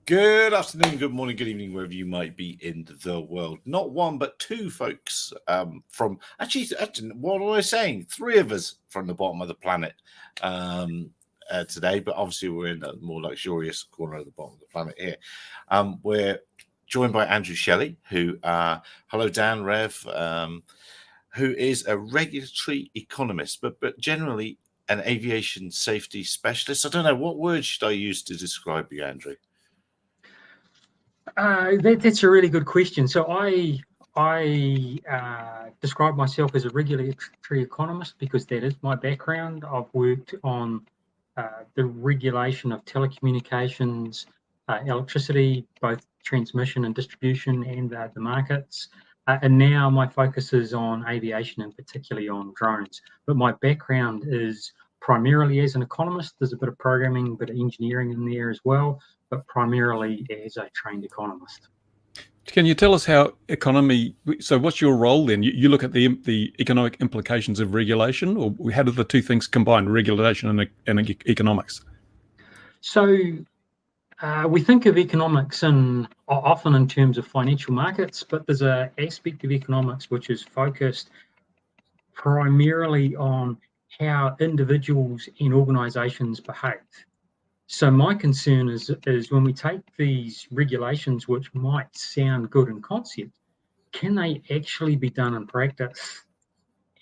Good afternoon, good morning, good evening, wherever you might be in the world. Not one, but two folks from actually, what was I saying? Three of us from the bottom of the planet today, but obviously we're in a more luxurious corner of the bottom of the planet here. We're joined by Andrew Shelley, who, hello, Dan, Rev, who is a regulatory economist, but generally an aviation safety specialist. I don't know, what word should I use to describe you, Andrew? That's a really good question. So I describe myself as a regulatory economist because that is my background. I've worked on the regulation of telecommunications, electricity, both transmission and distribution, and the markets. And now my focus is on aviation and particularly on drones. But my background is primarily as an economist. There's a bit of programming, a bit of engineering in there as well, but primarily as a trained economist. Can you tell us how economy, so what's your role then? You look at the economic implications of regulation, or how do the two things combine, regulation and economics? So we think of economics often in terms of financial markets, but there's an aspect of economics which is focused primarily on how individuals and organisations behave. So my concern is when we take these regulations, which might sound good in concept, can they actually be done in practice?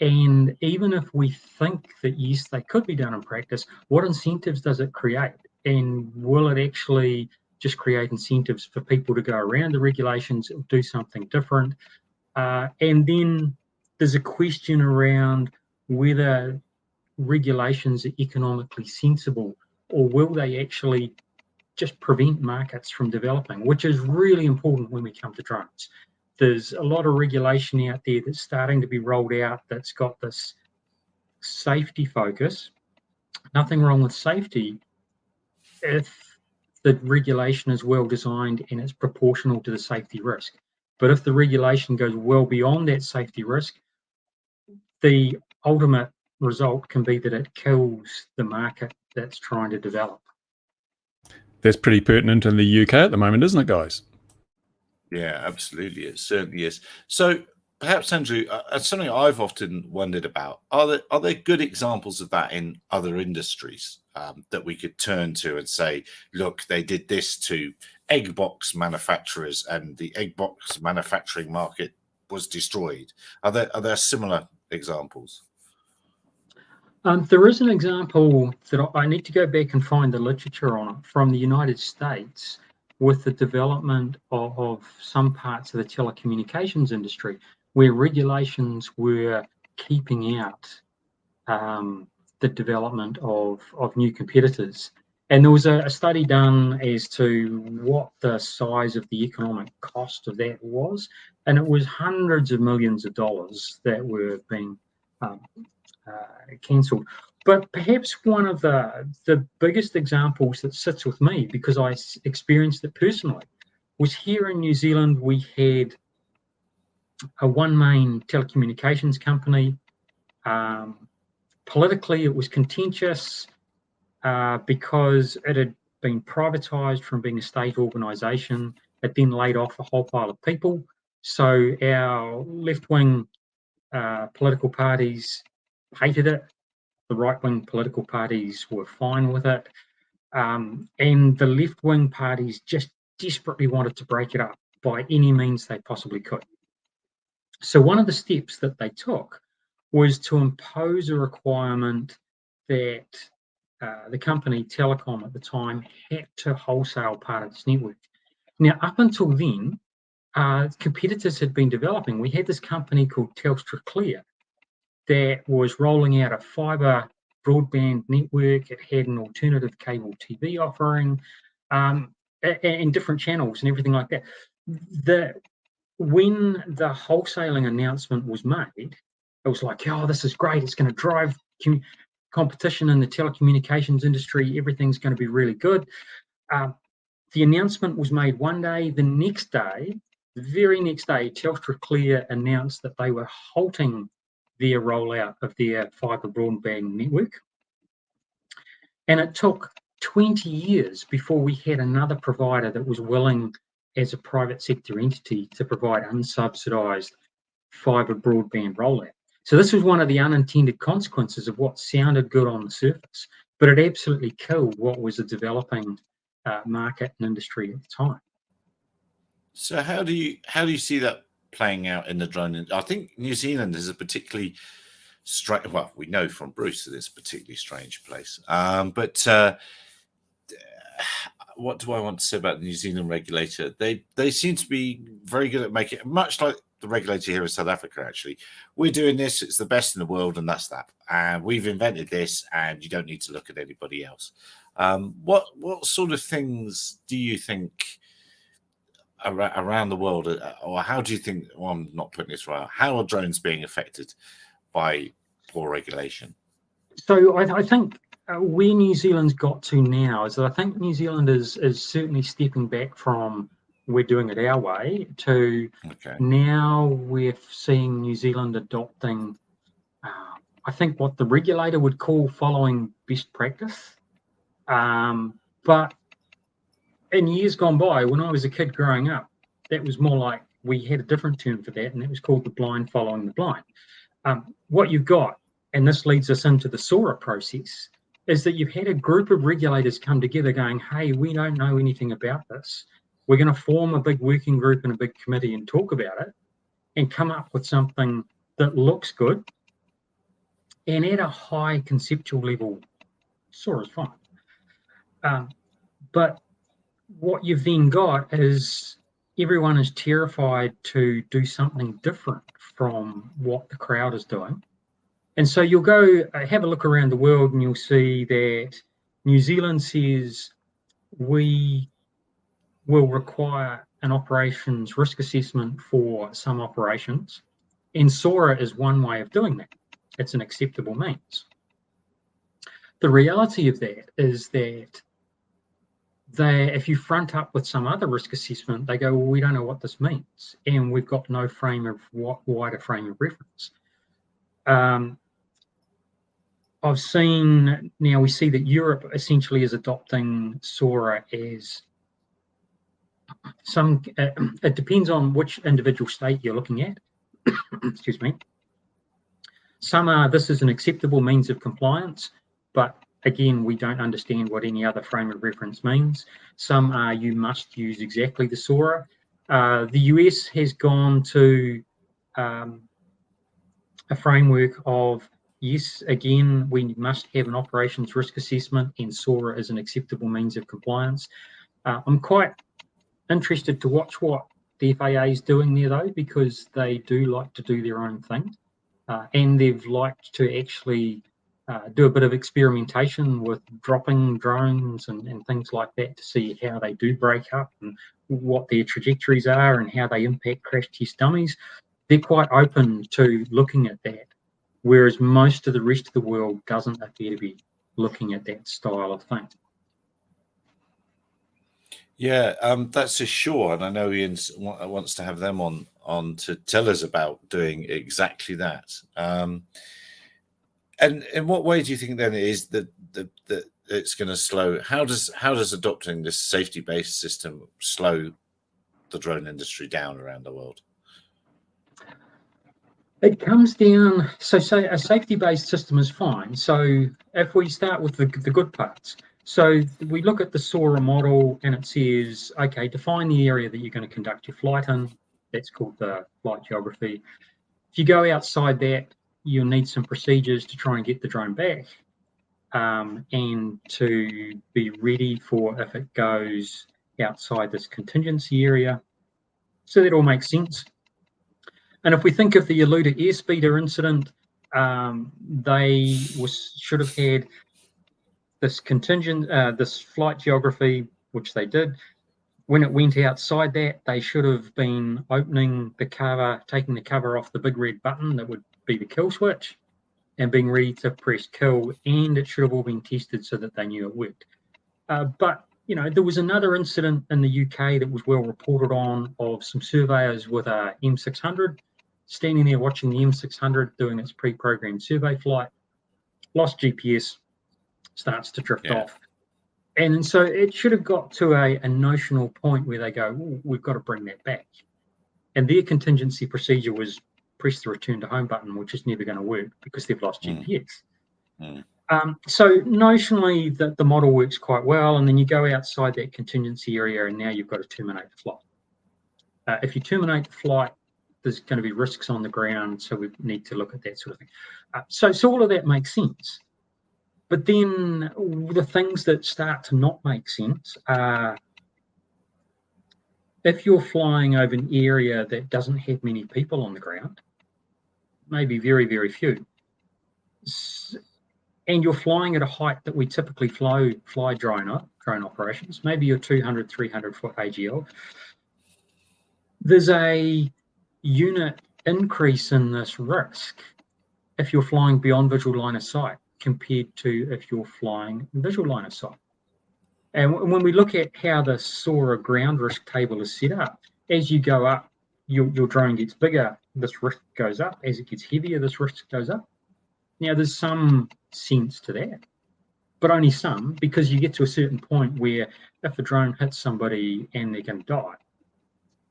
And even if we think that yes, they could be done in practice, what incentives does it create? And will it actually just create incentives for people to go around the regulations or do something different? And then there's a question around whether regulations are economically sensible, or will they actually just prevent markets from developing, which is really important when we come to drones. There's a lot of regulation out there that's starting to be rolled out that's got this safety focus. Nothing wrong with safety if the regulation is well designed and it's proportional to the safety risk. But if the regulation goes well beyond that safety risk, the ultimate result can be that it kills the market that's trying to develop. That's pretty pertinent in the UK at the moment, isn't it, guys? Yeah, absolutely. It certainly is. So perhaps, Andrew, something I've often wondered about, are there good examples of that in other industries that we could turn to and say, look, they did this to egg box manufacturers and the egg box manufacturing market was destroyed? Are there similar examples? There is an example that I need to go back and find the literature on it from the United States with the development of some parts of the telecommunications industry where regulations were keeping out the development of new competitors. And there was a study done as to what the size of the economic cost of that was, and it was hundreds of millions of dollars that were being cancelled. But perhaps one of the biggest examples that sits with me, because I experienced it personally, was here in New Zealand. We had a one main telecommunications company. Politically, it was contentious because it had been privatised from being a state organisation. It then laid off a whole pile of people. So our left-wing political parties hated it. The right-wing political parties were fine with it. And the left-wing parties just desperately wanted to break it up by any means they possibly could. So one of the steps that they took was to impose a requirement that the company Telecom at the time had to wholesale part of its network. Now, up until then, competitors had been developing. We had this company called Telstra Clear that was rolling out a fibre broadband network. It had an alternative cable TV offering and different channels and everything like that. When the wholesaling announcement was made, it was like, oh, this is great. It's going to drive competition in the telecommunications industry. Everything's going to be really good. The announcement was made one day. The next day, the very next day, Telstra Clear announced that they were halting their rollout of their fibre broadband network. And it took 20 years before we had another provider that was willing, as a private sector entity, to provide unsubsidised fibre broadband rollout. So this was one of the unintended consequences of what sounded good on the surface, but it absolutely killed what was a developing market and industry at the time. So how do you see that playing out in the drone? I think New Zealand is a particularly strange. Well, we know from Bruce that it's a particularly strange place. But what do I want to say about the New Zealand regulator? They seem to be very good at making it, much like the regulator here in South Africa. Actually, we're doing this; it's the best in the world, and that's that. And we've invented this, and you don't need to look at anybody else. What sort of things do you think around the world, or how do you think? Well, I'm not putting this right. How are drones being affected by poor regulation? So I think where New Zealand's got to now is that I think New Zealand is certainly stepping back from we're doing it our way to now we're seeing New Zealand adopting, I think, what the regulator would call following best practice. But in years gone by, when I was a kid growing up, that was more like we had a different term for that, and it was called the blind following the blind. What you've got, and this leads us into the SORA process, is that you've had a group of regulators come together going, hey, we don't know anything about this. We're going to form a big working group and a big committee and talk about it and come up with something that looks good. And at a high conceptual level, SORA's fine. But what you've then got is everyone is terrified to do something different from what the crowd is doing. And so you'll go have a look around the world and you'll see that New Zealand says we will require an operations risk assessment for some operations. And SORA is one way of doing that. It's an acceptable means. The reality of that is that if you front up with some other risk assessment, they go, well, we don't know what this means. And we've got no wider frame of reference. I've seen, now we see that Europe essentially is adopting SORA as it depends on which individual state you're looking at. Excuse me. Some are, this is an acceptable means of compliance, but again, we don't understand what any other frame of reference means. Some are, you must use exactly the SORA. The US has gone to a framework of, yes, again, we must have an operations risk assessment and SORA is an acceptable means of compliance. I'm quite interested to watch what the FAA is doing there, though, because they do like to do their own thing. And they've liked to actually do a bit of experimentation with dropping drones and things like that to see how they do break up and what their trajectories are and how they impact crash test dummies. They're quite open to looking at that, whereas most of the rest of the world doesn't appear to be looking at that style of thing. Yeah, that's for sure. And I know Ian wants to have them on to tell us about doing exactly that. And in what way do you think then it is that it's going to slow? How does adopting this safety-based system slow the drone industry down around the world? It comes down, so say a safety-based system is fine. So if we start with the good parts, so we look at the SORA model and it says, okay, define the area that you're going to conduct your flight in. That's called the flight geography. If you go outside that, you'll need some procedures to try and get the drone back and to be ready for if it goes outside this contingency area. So that all makes sense. And if we think of the Eluda airspeeder incident, they should have had this this flight geography, which they did. When it went outside that, they should have been opening the cover, taking the cover off the big red button that would be the kill switch, and being ready to press kill. And it should have all been tested so that they knew it worked. But there was another incident in the UK that was well reported on of some surveyors with a M600 standing there watching the M600 doing its pre-programmed survey flight, lost GPS, starts to drift off. And so it should have got to a notional point where they go, we've got to bring that back. And their contingency procedure was press the return to home button, which is never going to work because they've lost GPS. So notionally, the model works quite well, and then you go outside that contingency area, and now you've got to terminate the flight. If you terminate the flight, there's going to be risks on the ground, so we need to look at that sort of thing. So all of that makes sense. But then the things that start to not make sense are if you're flying over an area that doesn't have many people on the ground, maybe very, very few, and you're flying at a height that we typically fly drone operations, maybe your 200, 300 foot AGL, there's a unit increase in this risk if you're flying beyond visual line of sight compared to if you're flying visual line of sight. And when we look at how the SOAR ground risk table is set up, as you go up, your drone gets bigger, this risk goes up. As it gets heavier, this risk goes up. Now, there's some sense to that, but only some, because you get to a certain point where if a drone hits somebody and they're going to die,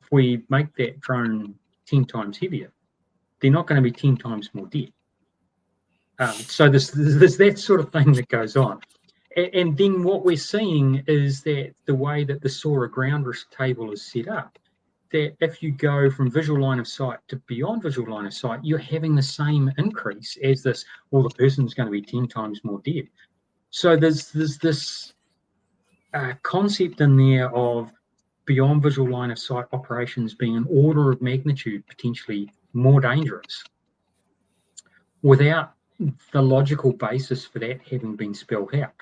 if we make that drone 10 times heavier, they're not going to be 10 times more dead. So there's that sort of thing that goes on. And then what we're seeing is that the way that the SOAR ground risk table is set up, that if you go from visual line of sight to beyond visual line of sight, you're having the same increase as this, well, the person's going to be 10 times more dead. So there's this concept in there of beyond visual line of sight operations being an order of magnitude potentially more dangerous without the logical basis for that having been spelled out.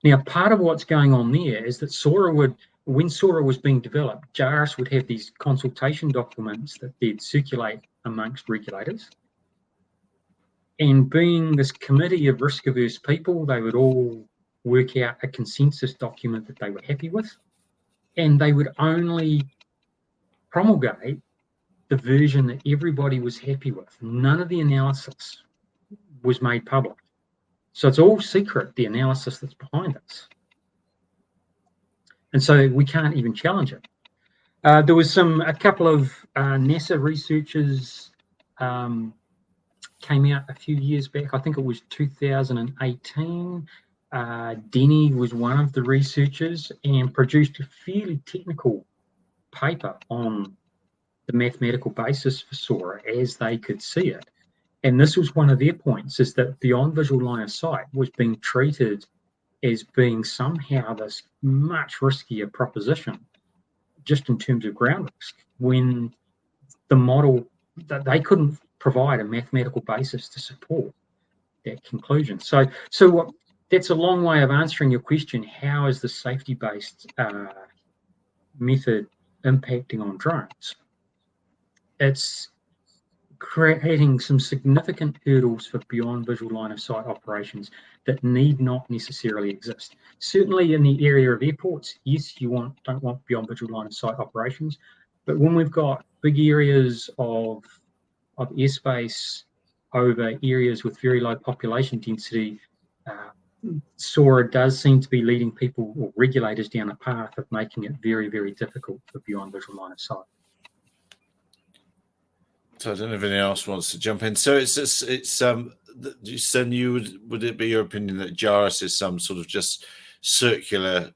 Now, part of what's going on there is that when SOAR was being developed, JARIS would have these consultation documents that they'd circulate amongst regulators. And being this committee of risk-averse people, they would all work out a consensus document that they were happy with. And they would only promulgate the version that everybody was happy with. None of the analysis was made public. So it's all secret, the analysis that's behind us. And so we can't even challenge it. There was a couple of NASA researchers came out a few years back. I think it was 2018. Denny was one of the researchers and produced a fairly technical paper on the mathematical basis for SOAR as they could see it. And this was one of their points, is that beyond visual line of sight was being treated as being somehow this much riskier proposition, just in terms of ground risk, when the model, that they couldn't provide a mathematical basis to support that conclusion. So that's a long way of answering your question. How is the safety-based method impacting on drones? It's creating some significant hurdles for beyond visual line of sight operations that need not necessarily exist. Certainly in the area of airports, yes, you don't want beyond visual line of sight operations, but when we've got big areas of airspace over areas with very low population density, SOAR does seem to be leading people or regulators down a path of making it very, very difficult for beyond visual line of sight. So I don't know if anyone else wants to jump in. So would it be your opinion that JARIS is some sort of just circular,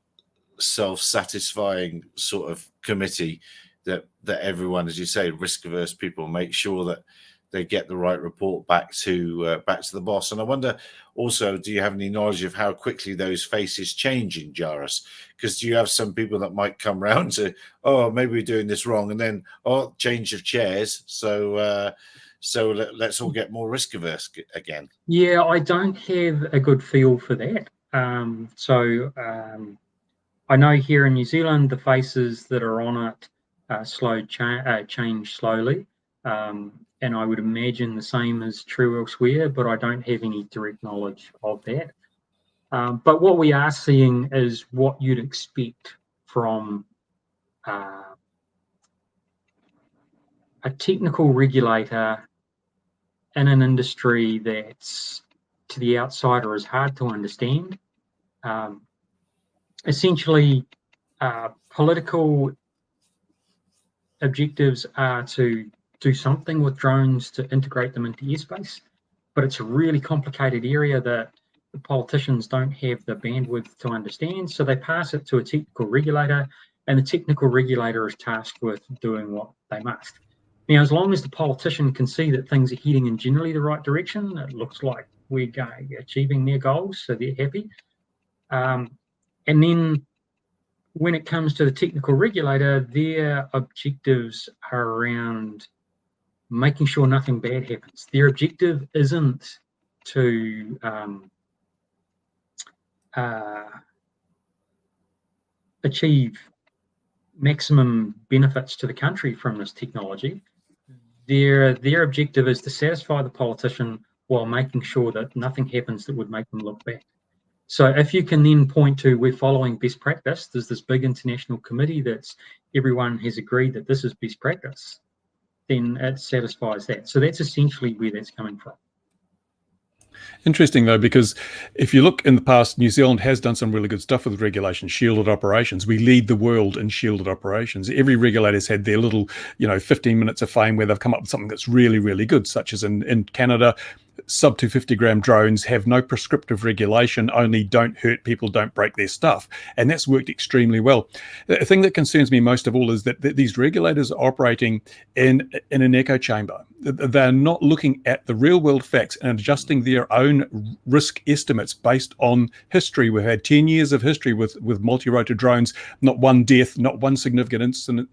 self-satisfying sort of committee that everyone, as you say, risk-averse people make sure that they get the right report back to the boss? And I wonder also, do you have any knowledge of how quickly those faces change in JARIS? Because do you have some people that might come round to, oh, maybe we're doing this wrong, and then, oh, change of chairs, so let's all get more risk averse again? Yeah, I don't have a good feel for that. I know here in New Zealand, the faces that are on it change slowly. And I would imagine the same is true elsewhere, but I don't have any direct knowledge of that. But what we are seeing is what you'd expect from a technical regulator in an industry that's, to the outsider, is hard to understand. essentially, political objectives are to do something with drones to integrate them into airspace, but it's a really complicated area that the politicians don't have the bandwidth to understand, so they pass it to a technical regulator, and the technical regulator is tasked with doing what they must. Now, as long as the politician can see that things are heading in generally the right direction, it looks like we're achieving their goals, so they're happy. And then when it comes to the technical regulator, their objectives are around making sure nothing bad happens. Their objective isn't to achieve maximum benefits to the country from this technology. Their objective is to satisfy the politician while making sure that nothing happens that would make them look bad. So if you can then point to we're following best practice, there's this big international committee that's everyone has agreed that this is best practice, then it satisfies that. So that's essentially where that's coming from. Interesting, though, because if you look in the past, New Zealand has done some really good stuff with regulation, shielded operations. We lead the world in shielded operations. Every regulator's had their little, 15 minutes of fame where they've come up with something that's really, really good, such as in Canada, sub 250 gram drones have no prescriptive regulation, only don't hurt people, don't break their stuff. And that's worked extremely well. The thing that concerns me most of all is that these regulators are operating in an echo chamber. They're not looking at the real world facts and adjusting their own risk estimates based on history. We've had 10 years of history with multi-rotor drones, not one death, not one significant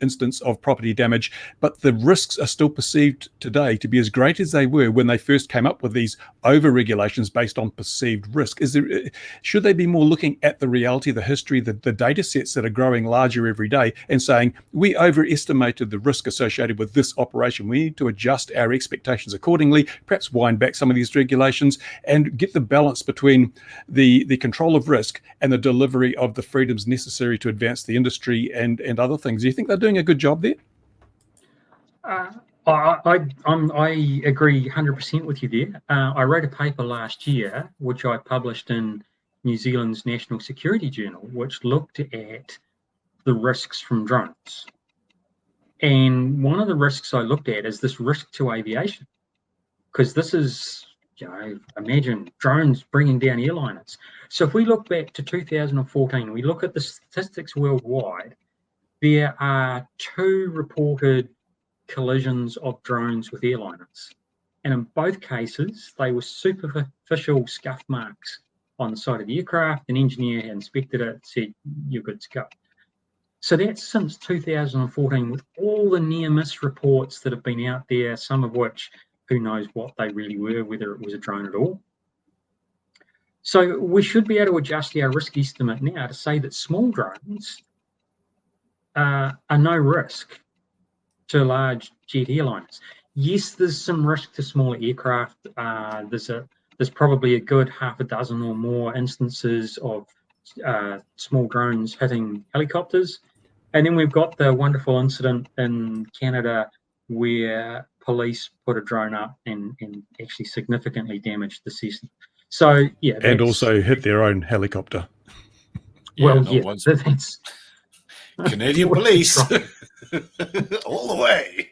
instance of property damage, but the risks are still perceived today to be as great as they were when they first came up with these over-regulations based on perceived risk. Should they be more looking at the reality, the history, the data sets that are growing larger every day and saying, we overestimated the risk associated with this operation. We need to adjust our expectations accordingly, perhaps wind back some of these regulations and get the balance between the control of risk and the delivery of the freedoms necessary to advance the industry and other things. Do you think they're doing a good job there? I agree 100% with you there. I wrote a paper last year, which I published in New Zealand's National Security Journal, which looked at the risks from drones. And one of the risks I looked at is this risk to aviation, because this is, imagine drones bringing down airliners. So if we look back to 2014, we look at the statistics worldwide, there are 2 reported collisions of drones with airliners, and in both cases they were superficial scuff marks on the side of the aircraft. An engineer inspected it, said you're good to go. So that's since 2014, with all the near miss reports that have been out there, some of which who knows what they really were, whether it was a drone at all. So we should be able to adjust our risk estimate now to say that small drones are no risk to large jet airliners. Yes, there's some risk to smaller aircraft. There's probably a good half a dozen or more instances of small drones hitting helicopters. And then we've got the wonderful incident in Canada where police put a drone up and actually significantly damaged the Cessna. So, yeah. And also hit their own helicopter. That's Canadian police. All the way.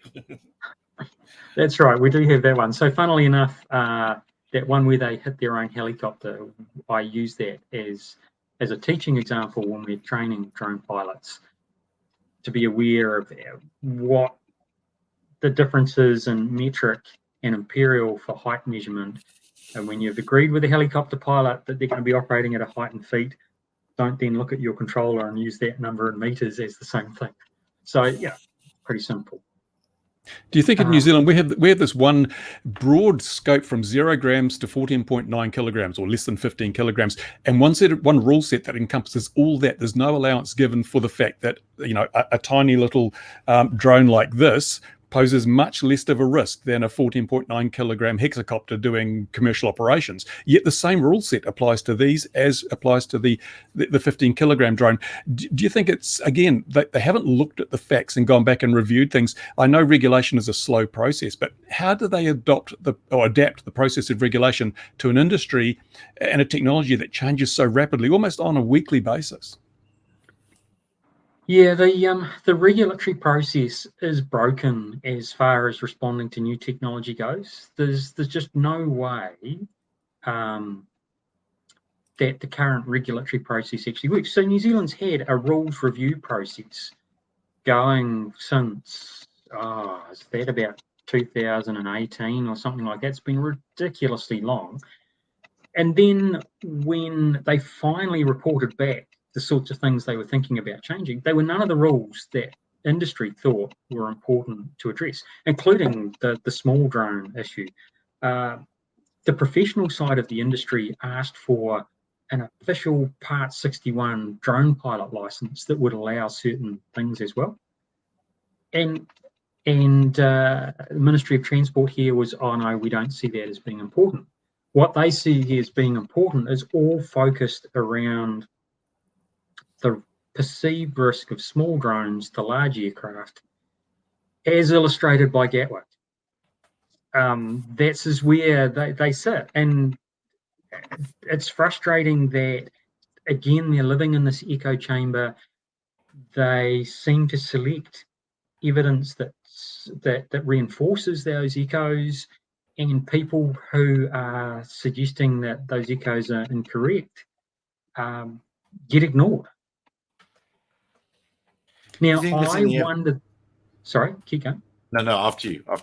That's right. We do have that one. So funnily enough, that one where they hit their own helicopter, I use that as a teaching example when we're training drone pilots to be aware of what the differences in metric and imperial for height measurement. And when you've agreed with the helicopter pilot that they're going to be operating at a height in feet, don't then look at your controller and use that number in meters as the same thing. So, yeah, pretty simple. Do you think in New Zealand we have this one broad scope from 0 grams to 14.9 kilograms or less than 15 kilograms, and one rule set that encompasses all that? There's no allowance given for the fact that a tiny little drone like this poses much less of a risk than a 14.9 kilogram hexacopter doing commercial operations. Yet the same rule set applies to these as applies to the 15 kilogram drone. Do you think it's, again, they haven't looked at the facts and gone back and reviewed things? I know regulation is a slow process, but how do they adapt the process of regulation to an industry and a technology that changes so rapidly, almost on a weekly basis? Yeah, the regulatory process is broken as far as responding to new technology goes. There's just no way that the current regulatory process actually works. So New Zealand's had a rules review process going since, is that about 2018 or something like that? It's been ridiculously long. And then when they finally reported back the sorts of things they were thinking about changing, they were none of the rules that industry thought were important to address, including the small drone issue. The professional side of the industry asked for an official Part 61 drone pilot license that would allow certain things as well. And the Ministry of Transport here was, oh no, we don't see that as being important. What they see as being important is all focused around the perceived risk of small drones to large aircraft, as illustrated by Gatwick. That's where they sit. And it's frustrating that, again, they're living in this echo chamber. They seem to select evidence that reinforces those echoes, and people who are suggesting that those echoes are incorrect get ignored. Now, I wondered. Sorry, keep going. No, after you. I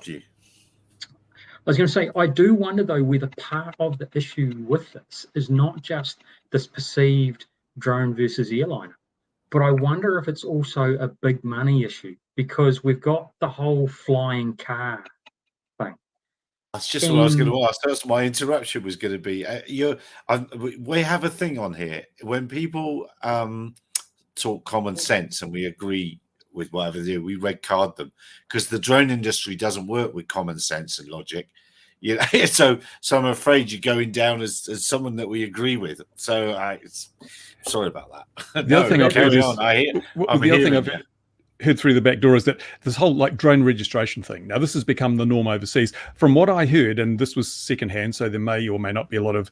was going to say, I do wonder, though, whether part of the issue with this is not just this perceived drone versus airliner, but I wonder if it's also a big money issue, because we've got the whole flying car thing. That's just what I was going to ask. That's my interruption was going to be. We have a thing on here when people talk common sense and we agree with whatever they do, we red card them, because the drone industry doesn't work with common sense and logic. You know, so I'm afraid you're going down as someone that we agree with. So sorry about that. The other thing I've heard is, heard through the back door is that this whole like drone registration thing. Now, this has become the norm overseas. From what I heard, and this was secondhand, so there may or may not be a lot of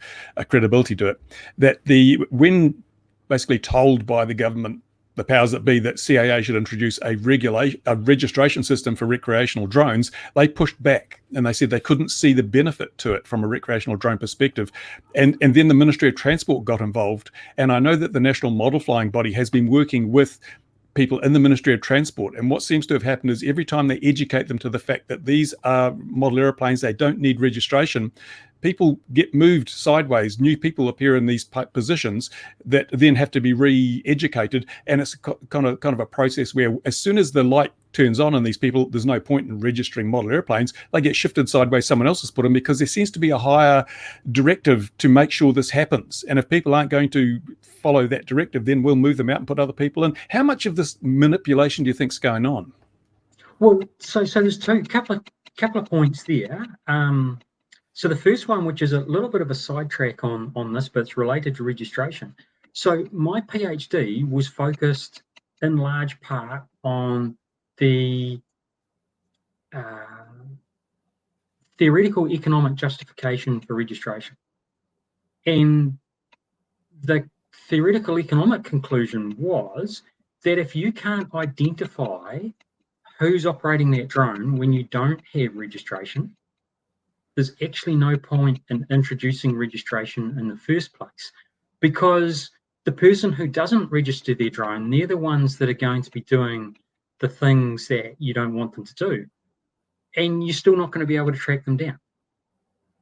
credibility to it, that when basically told by the government, the powers that be, that CAA should introduce a registration system for recreational drones, they pushed back and they said they couldn't see the benefit to it from a recreational drone perspective. And then the Ministry of Transport got involved. And I know that the National Model Flying Body has been working with people in the Ministry of Transport. And what seems to have happened is every time they educate them to the fact that these are model aeroplanes, they don't need registration, people get moved sideways. New people appear in these positions that then have to be re-educated. And it's kind of a process where as soon as the light turns on these people, there's no point in registering model airplanes. They get shifted sideways, someone else has put them, because there seems to be a higher directive to make sure this happens. And if people aren't going to follow that directive, then we'll move them out and put other people in. How much of this manipulation do you think is going on? Well, so there's a couple of points there. So the first one, which is a little bit of a sidetrack on this, but it's related to registration. So my PhD was focused in large part on the theoretical economic justification for registration. And the theoretical economic conclusion was that if you can't identify who's operating that drone when you don't have registration, there's actually no point in introducing registration in the first place, because the person who doesn't register their drone, they're the ones that are going to be doing the things that you don't want them to do, and you're still not going to be able to track them down.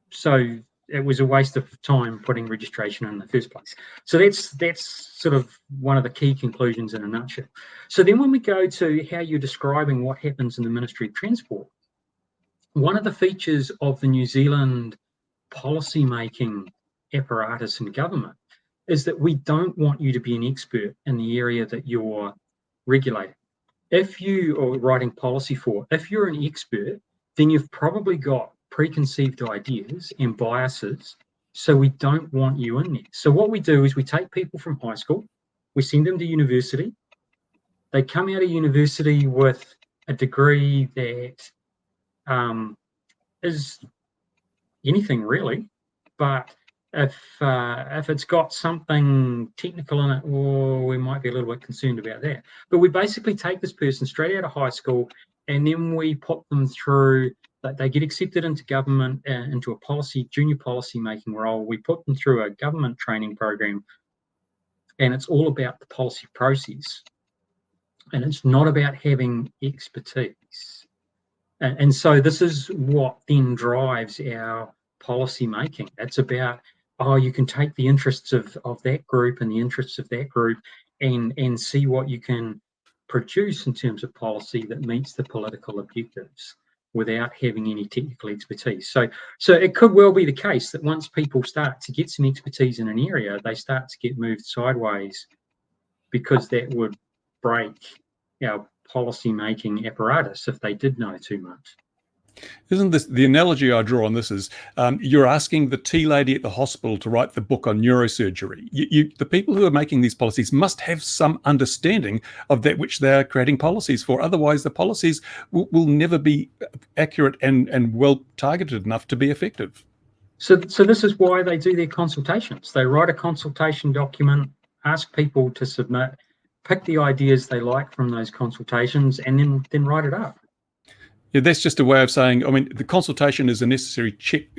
So it was a waste of time putting registration in the first place. So that's sort of one of the key conclusions in a nutshell. So then when we go to how you're describing what happens in the Ministry of Transport, one of the features of the New Zealand policy-making apparatus in government is that we don't want you to be an expert in the area that you're regulating. if you are writing policy for, if you're an expert, then you've probably got preconceived ideas and biases. So we don't want you in there. So what we do is we take people from high school, we send them to university. They come out of university with a degree that is anything really, but if it's got something technical in it, well, we might be a little bit concerned about that. But we basically take this person straight out of high school, and then we put them through. They get accepted into government, into a junior policy making role. We put them through a government training program, and it's all about the policy process, and it's not about having expertise. And so this is what then drives our policy making. It's about, you can take the interests of that group and the interests of that group and see what you can produce in terms of policy that meets the political objectives without having any technical expertise. So it could well be the case that once people start to get some expertise in an area, they start to get moved sideways, because that would break our policy-making apparatus if they did know too much. Isn't this the analogy I draw on this is you're asking the tea lady at the hospital to write the book on neurosurgery. The people who are making these policies must have some understanding of that which they are creating policies for. Otherwise, the policies will never be accurate and well targeted enough to be effective. So this is why they do their consultations. They write a consultation document, ask people to submit, pick the ideas they like from those consultations, and then write it up. Yeah, that's just a way of saying, I mean, the consultation is a necessary tick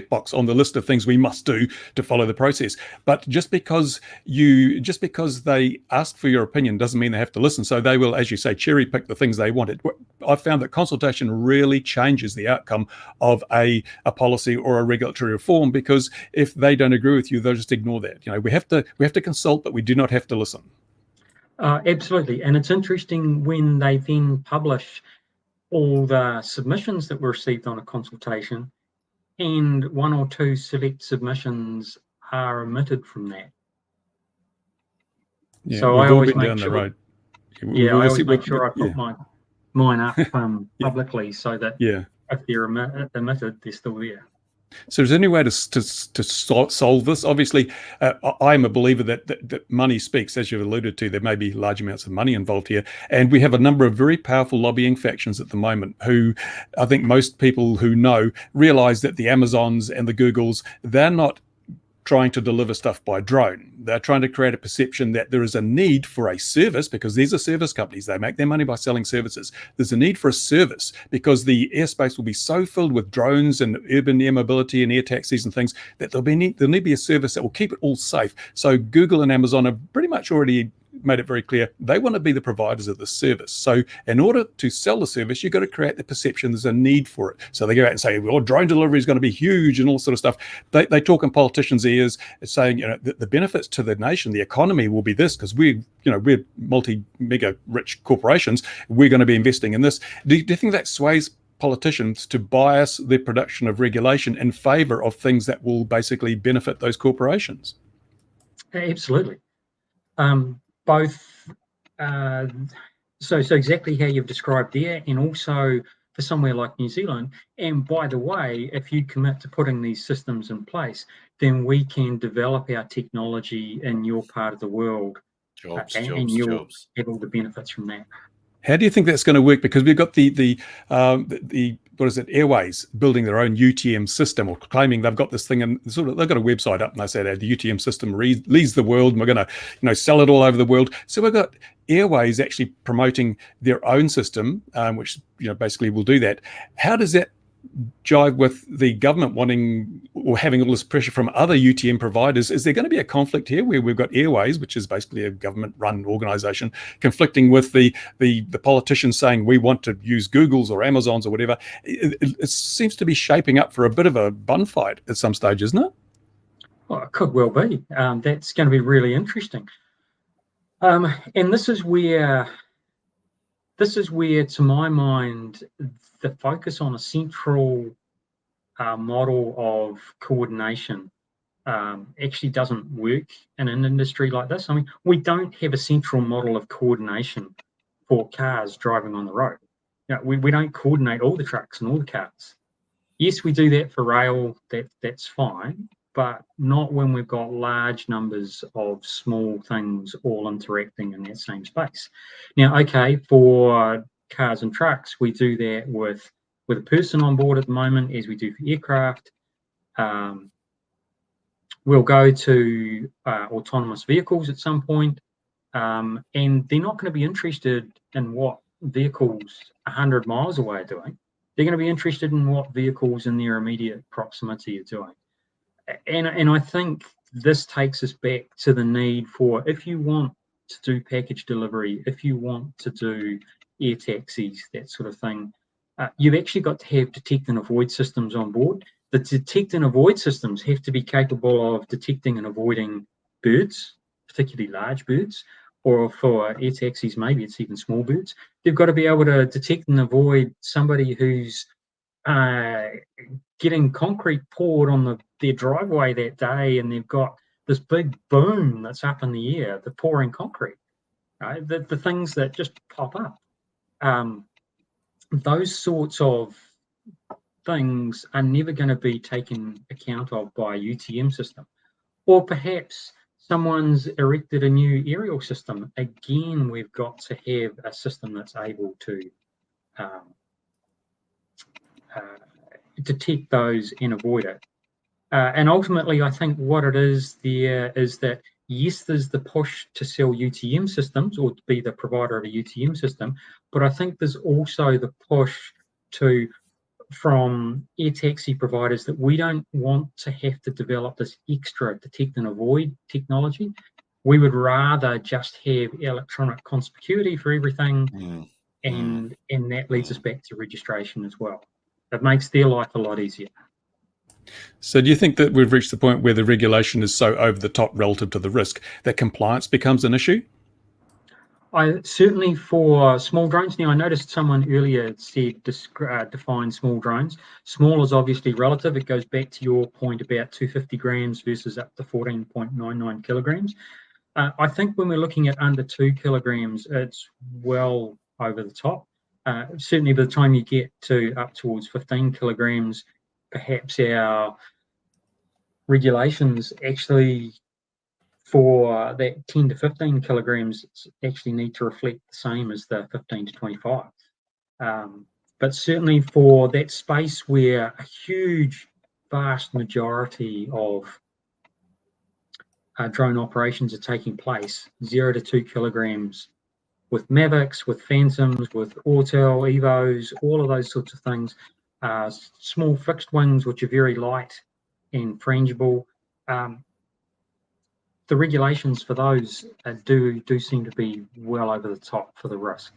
box on the list of things we must do to follow the process. But just because they ask for your opinion doesn't mean they have to listen. So they will, as you say, cherry pick the things they wanted. I've found that consultation really changes the outcome of a policy or a regulatory reform, because if they don't agree with you, they'll just ignore that. You know, we have to consult, but we do not have to listen. Absolutely. And it's interesting when they then publish all the submissions that were received on a consultation, and one or two select submissions are omitted from that. Yeah, so I always make sure. Road. Yeah, I always make sure I put mine up publicly, so that if they're omitted, they're still there. So is there any way to solve this? Obviously, I'm a believer that money speaks, as you've alluded to. There may be large amounts of money involved here. And we have a number of very powerful lobbying factions at the moment who I think most people who know realize that the Amazons and the Googles, they're not trying to deliver stuff by drone. They're trying to create a perception that there is a need for a service, because these are service companies. They make their money by selling services. There's a need for a service because the airspace will be so filled with drones and urban air mobility and air taxis and things that there'll need to be a service that will keep it all safe. So Google and Amazon have pretty much already made it very clear they want to be the providers of the service. So in order to sell the service, you've got to create the perception there's a need for it. So they go out and say, well, drone delivery is going to be huge and all sort of stuff. They talk in politicians' ears saying, you know, the benefits to the nation, the economy will be this, because we're multi-mega rich corporations. We're going to be investing in this. Do you think that sways politicians to bias the production of regulation in favor of things that will basically benefit those corporations? Absolutely. So exactly how you've described there, and also for somewhere like New Zealand. And by the way, if you commit to putting these systems in place, then we can develop our technology in your part of the world, and you'll have all the benefits from that. How do you think that's going to work? Because we've got the what is it, Airways building their own UTM system, or claiming they've got this thing, and sort of they've got a website up and they say that the UTM system leads the world and we're going to sell it all over the world. So we've got Airways actually promoting their own system, which basically will do that. How does that jive with the government wanting or having all this pressure from other UTM providers? Is there going to be a conflict here where we've got Airways, which is basically a government-run organisation, conflicting with the politicians saying we want to use Google's or Amazon's or whatever? It seems to be shaping up for a bit of a bun fight at some stage, isn't it? Well, it could well be. That's going to be really interesting. And this is where, to my mind, the focus on a central model of coordination actually doesn't work in an industry like this. I mean, we don't have a central model of coordination for cars driving on the road. We don't coordinate all the trucks and all the cars. Yes, we do that for rail, that's fine, but not when we've got large numbers of small things all interacting in that same space. Now, okay, for cars and trucks, we do that with a person on board at the moment, as we do for aircraft. We'll go to autonomous vehicles at some point, and they're not going to be interested in what vehicles 100 miles away are doing. They're going to be interested in what vehicles in their immediate proximity are doing. And I think this takes us back to the need for, if you want to do package delivery, if you want to do air taxis, that sort of thing, you've actually got to have detect and avoid systems on board. The detect and avoid systems have to be capable of detecting and avoiding birds, particularly large birds, or for air taxis, maybe it's even small birds. They've got to be able to detect and avoid somebody who's getting concrete poured on their driveway that day, and they've got this big boom that's up in the air, the pouring concrete, right? The things that just pop up. Those sorts of things are never going to be taken account of by a UTM system. Or perhaps someone's erected a new aerial system. Again, we've got to have a system that's able to detect those and avoid it. And ultimately, I think what it is there is that, yes, there's the push to sell UTM systems or to be the provider of a UTM system, but I think there's also the push from air taxi providers that we don't want to have to develop this extra detect and avoid technology. We would rather just have electronic conspicuity for everything, and that leads us back to registration as well. It makes their life a lot easier. So do you think that we've reached the point where the regulation is so over the top relative to the risk that compliance becomes an issue? Certainly for small drones. Now, I noticed someone earlier said define small drones. Small is obviously relative. It goes back to your point about 250 grams versus up to 14.99 kilograms. I think when we're looking at under 2 kilograms, it's well over the top. Certainly by the time you get to up towards 15 kilograms, perhaps our regulations actually for that 10 to 15 kilograms actually need to reflect the same as the 15 to 25. But certainly for that space where a huge, vast majority of drone operations are taking place, 0 to 2 kilograms, with Mavics, with Phantoms, with Autel, Evos, all of those sorts of things, small fixed wings, which are very light and frangible. The regulations for those do seem to be well over the top for the risk.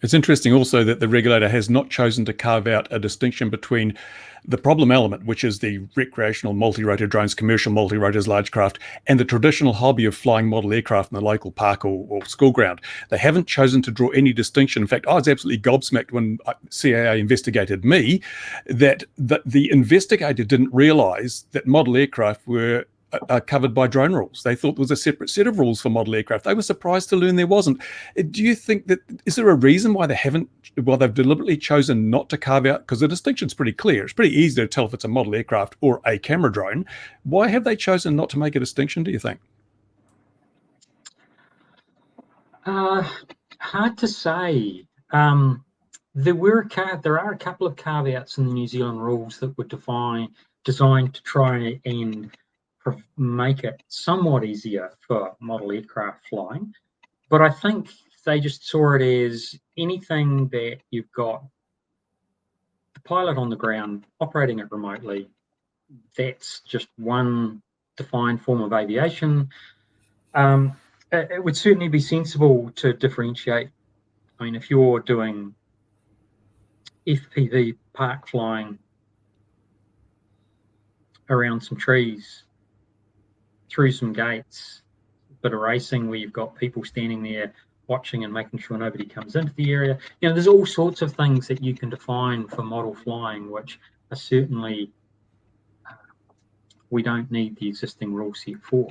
It's interesting also that the regulator has not chosen to carve out a distinction between the problem element, which is the recreational multi-rotor drones, commercial multi-rotors, large craft, and the traditional hobby of flying model aircraft in the local park or school ground. They haven't chosen to draw any distinction. In fact, I was absolutely gobsmacked when CAA investigated me that the investigator didn't realise that model aircraft were covered by drone rules. They thought there was a separate set of rules for model aircraft. They were surprised to learn there wasn't. Do you think that, is there a reason why they've deliberately chosen not to carve out, because the distinction's pretty clear. It's pretty easy to tell if it's a model aircraft or a camera drone. Why have they chosen not to make a distinction, do you think? Hard to say. There are a couple of caveats in the New Zealand rules that were designed to try and make it somewhat easier for model aircraft flying, but I think they just saw it as anything that you've got the pilot on the ground operating it remotely. That's just one defined form of aviation. It would certainly be sensible to differentiate. I mean, if you're doing FPV park flying around some trees, through some gates, bit of racing where you've got people standing there watching and making sure nobody comes into the area. There's all sorts of things that you can define for model flying, which are certainly we don't need the existing rule set for.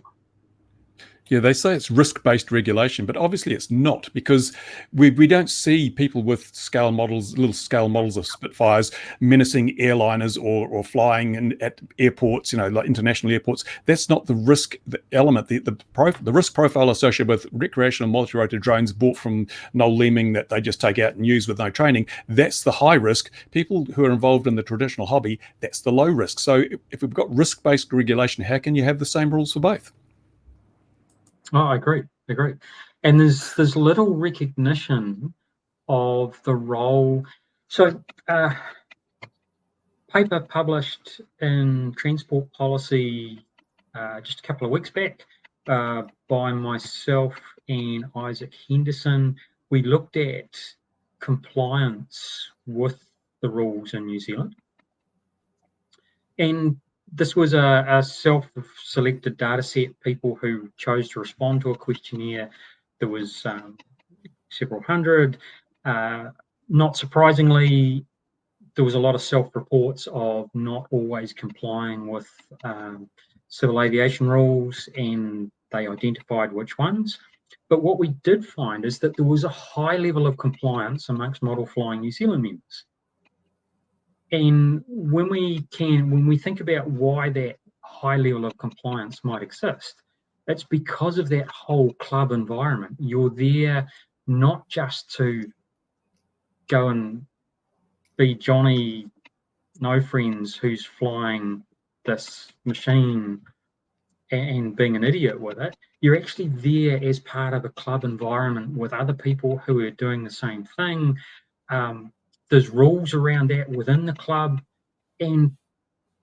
Yeah, they say it's risk-based regulation, but obviously it's not, because we don't see people with scale models, little scale models of Spitfires menacing airliners or flying at airports, like international airports. That's not the risk element. The risk profile associated with recreational multi-rotor drones bought from Noel Leeming that they just take out and use with no training, that's the high risk. People who are involved in the traditional hobby, that's the low risk. So if we've got risk-based regulation, how can you have the same rules for both? Oh, I agree. And there's little recognition of the role. So, paper published in Transport Policy just a couple of weeks back by myself and Isaac Henderson. We looked at compliance with the rules in New Zealand. And this was a self-selected data set, people who chose to respond to a questionnaire. There was several hundred. Not surprisingly, there was a lot of self-reports of not always complying with civil aviation rules, and they identified which ones. But what we did find is that there was a high level of compliance amongst Model Flying New Zealand members. And when we think about why that high level of compliance might exist, it's because of that whole club environment. You're there not just to go and be Johnny No Friends who's flying this machine and being an idiot with it. You're actually there as part of a club environment with other people who are doing the same thing. There's rules around that within the club, and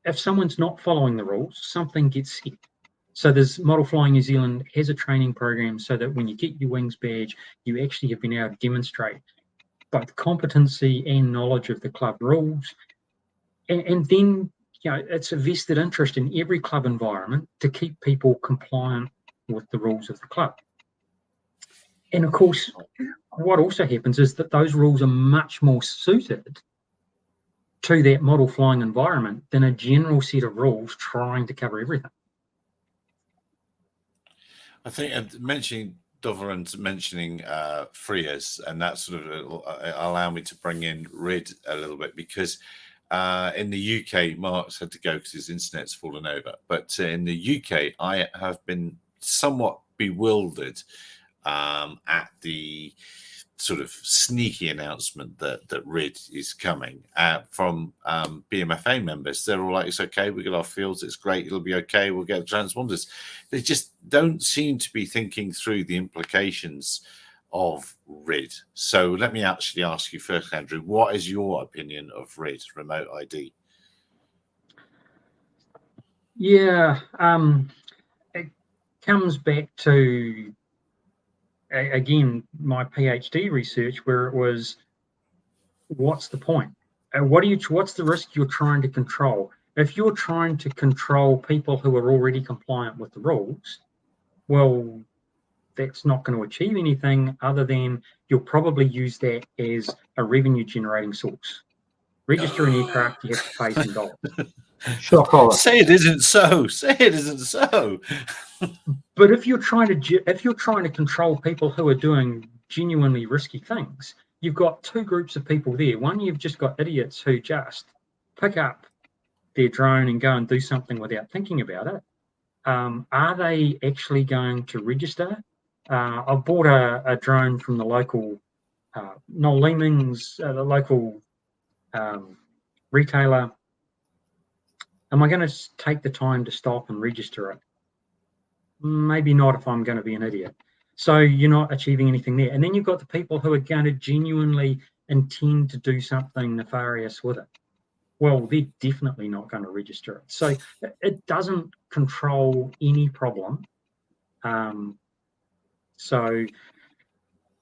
if someone's not following the rules, something gets set. So there's Model Flying New Zealand has a training program so that when you get your wings badge, you actually have been able to demonstrate both competency and knowledge of the club rules. And then, it's a vested interest in every club environment to keep people compliant with the rules of the club. And of course, what also happens is that those rules are much more suited to that model flying environment than a general set of rules trying to cover everything. I think mentioning Doveran's mentioning FRIAs, and that sort of allow me to bring in RID a little bit, because in the UK, Mark's had to go because his internet's fallen over. But in the UK, I have been somewhat bewildered at the sort of sneaky announcement that RID is coming from BMFA members. They're all like, it's okay, we get our fields, it's great, it'll be okay, we'll get the transponders. They just don't seem to be thinking through the implications of RID. So let me actually ask you first, Andrew, what is your opinion of RID, remote ID? Yeah, it comes back to, again, my PhD research, where it was, what's the point? What's the risk you're trying to control? If you're trying to control people who are already compliant with the rules, well, that's not going to achieve anything other than you'll probably use that as a revenue generating source. Register an aircraft, you have to pay some dollars. Shock horror. Say it isn't so. Say it isn't so. But if you're trying to control people who are doing genuinely risky things, you've got two groups of people there. One, you've just got idiots who just pick up their drone and go and do something without thinking about it. Are they actually going to register? I bought a drone from the local Noel Leeming's, the local retailer. Am I going to take the time to stop and register it? Maybe not, if I'm going to be an idiot. So you're not achieving anything there. And then you've got the people who are going to genuinely intend to do something nefarious with it. Well, they're definitely not going to register it. So it doesn't control any problem. So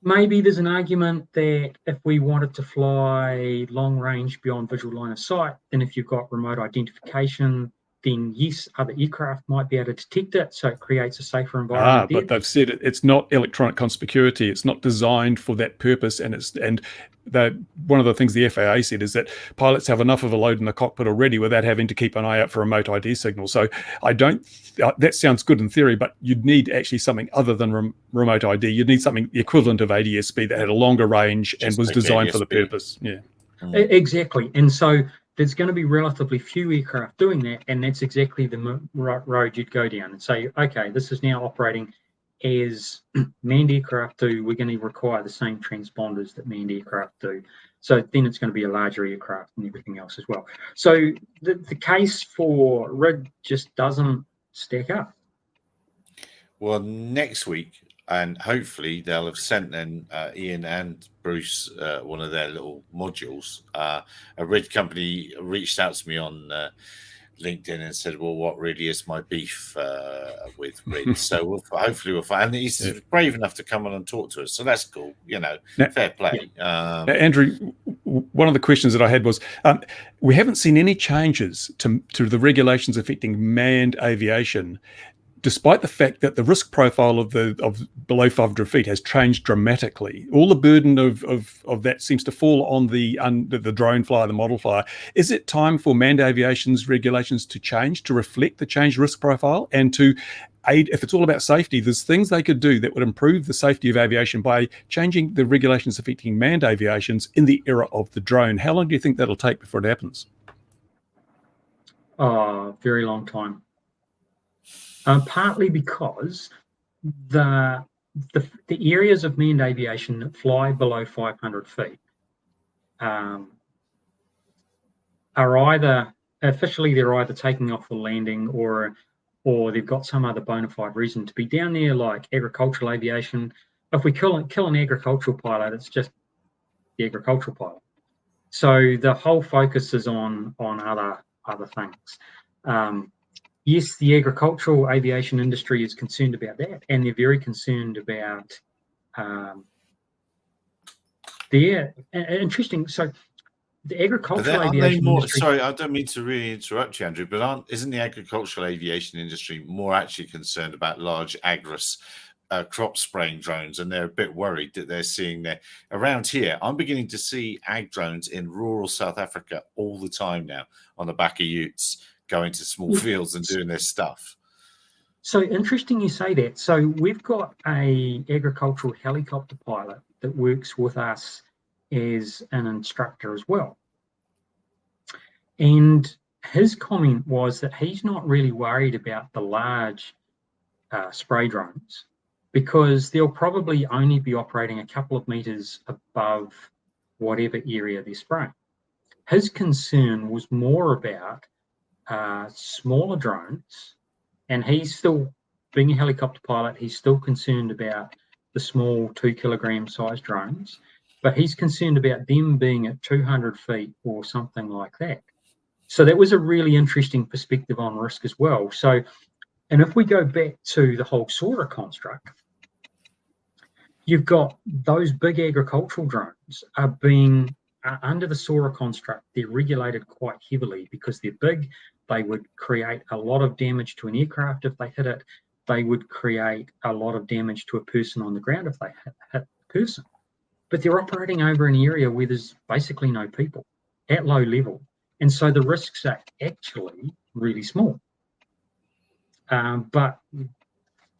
maybe there's an argument that if we wanted to fly long range beyond visual line of sight, then if you've got remote identification, then yes, other aircraft might be able to detect it, so it creates a safer environment. But they've said it's not electronic conspicuity. It's not designed for that purpose, one of the things the FAA said is that pilots have enough of a load in the cockpit already without having to keep an eye out for remote ID signals. So that sounds good in theory, but you'd need actually something other than remote ID. You'd need something equivalent of ADS-B that had a longer range and was designed for the purpose. Yeah, exactly. And so there's going to be relatively few aircraft doing that, and that's exactly the road you'd go down and say, okay, this is now operating as manned aircraft do. We're going to require the same transponders that manned aircraft do. So then it's going to be a larger aircraft and everything else as well. So the case for RIG just doesn't stack up. Well, next week, and hopefully they'll have sent in Ian and Bruce one of their little modules. A RIG company reached out to me on LinkedIn and said, well, what really is my beef with RIG? So hopefully we'll find. And he's brave enough to come on and talk to us. So that's cool. Fair play. Now, Andrew, one of the questions that I had was, we haven't seen any changes to the regulations affecting manned aviation, despite the fact that the risk profile of below 500 feet has changed dramatically. All the burden of that seems to fall on the drone flyer, the model flyer. Is it time for manned aviation's regulations to change to reflect the changed risk profile and to aid? If it's all about safety, there's things they could do that would improve the safety of aviation by changing the regulations affecting manned aviations in the era of the drone. How long do you think that'll take before it happens? Very long time. Partly because the areas of manned aviation that fly below 500 feet are either officially they're either taking off or landing, or they've got some other bona fide reason to be down there, like agricultural aviation. If we kill an agricultural pilot, it's just the agricultural pilot. So the whole focus is on other things. Yes, the agricultural aviation industry is concerned about that, and they're very concerned about interesting. So the agricultural aviation industry. Sorry, I don't mean to really interrupt you, Andrew, but isn't the agricultural aviation industry more actually concerned about large crop spraying drones, and they're a bit worried that they're seeing around here? I'm beginning to see ag drones in rural South Africa all the time now on the back of utes, going to small fields and doing their stuff. So interesting you say that. So we've got a agricultural helicopter pilot that works with us as an instructor as well. And his comment was that he's not really worried about the large spray drones, because they'll probably only be operating a couple of meters above whatever area they're spraying. His concern was more about smaller drones, and he's still, being a helicopter pilot, he's still concerned about the small 2 kilogram size drones, but he's concerned about them being at 200 feet or something like that. So that was a really interesting perspective on risk as well. So, and if we go back to the whole SORA construct, you've got those big agricultural drones are being under the SORA construct. They're regulated quite heavily because they're big. They would create a lot of damage to an aircraft if they hit it. They would create a lot of damage to a person on the ground if they hit the person. But they're operating over an area where there's basically no people at low level. And so the risks are actually really small. But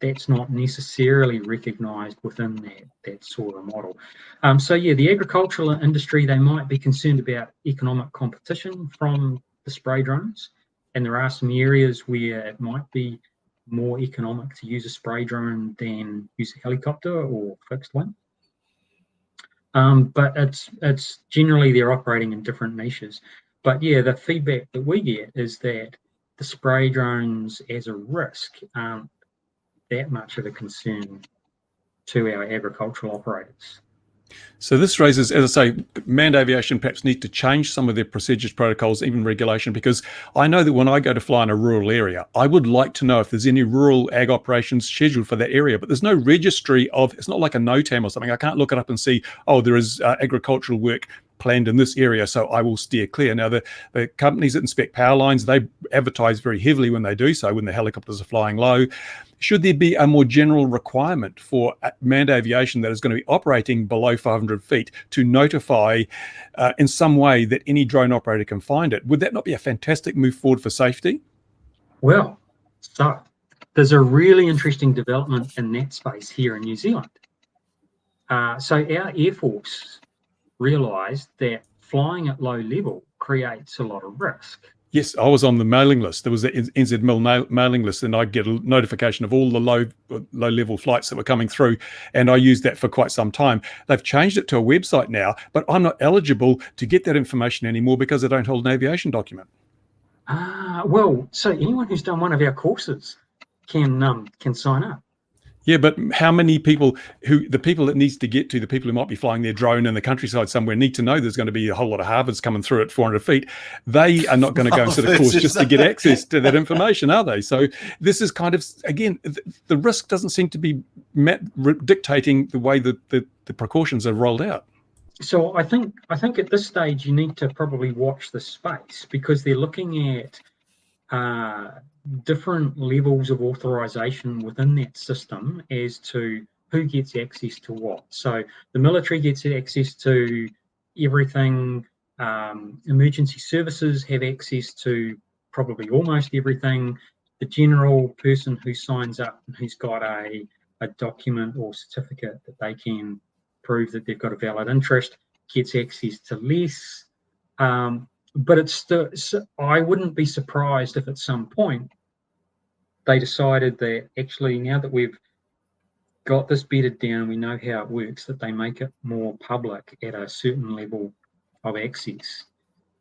that's not necessarily recognised within that SORA model. So yeah, the agricultural industry, they might be concerned about economic competition from the spray drones. And there are some areas where it might be more economic to use a spray drone than use a helicopter or fixed wing. But it's generally they're operating in different niches. But yeah, the feedback that we get is that the spray drones as a risk aren't that much of a concern to our agricultural operators. So this raises, as I say, manned aviation perhaps need to change some of their procedures, protocols, even regulation, because I know that when I go to fly in a rural area, I would like to know if there's any rural ag operations scheduled for that area, but there's no registry of, it's not like a NOTAM or something. I can't look it up and see, oh, there is agricultural work planned in this area, so I will steer clear. Now, the companies that inspect power lines, they advertise very heavily when they do so, when the helicopters are flying low. Should there be a more general requirement for manned aviation that is going to be operating below 500 feet to notify in some way that any drone operator can find it? Would that not be a fantastic move forward for safety? Well, so there's a really interesting development in that space here in New Zealand. So our Air Force realised that flying at low level creates a lot of risk. Yes, I was on the mailing list. There was the NZMIL mailing list, and I'd get a notification of all the low-level flights that were coming through, and I used that for quite some time. They've changed it to a website now, but I'm not eligible to get that information anymore because I don't hold an aviation document. Well, so anyone who's done one of our courses can sign up. Yeah, but how many people the people that needs to get to, the people who might be flying their drone in the countryside somewhere need to know there's going to be a whole lot of Harvards coming through at 400 feet. They are not going to go and sit a course just to get access to that information, are they? So this is kind of, again, the risk doesn't seem to be dictating the way that the precautions are rolled out. So I think at this stage you need to probably watch the space, because they're looking at different levels of authorization within that system as to who gets access to what. So the military gets access to everything. Emergency services have access to probably almost everything. The general person who signs up and who's got a document or certificate that they can prove that they've got a valid interest gets access to less. But it's still, I wouldn't be surprised if at some point they decided that actually, now that we've got this bedded down, we know how it works, that they make it more public at a certain level of access.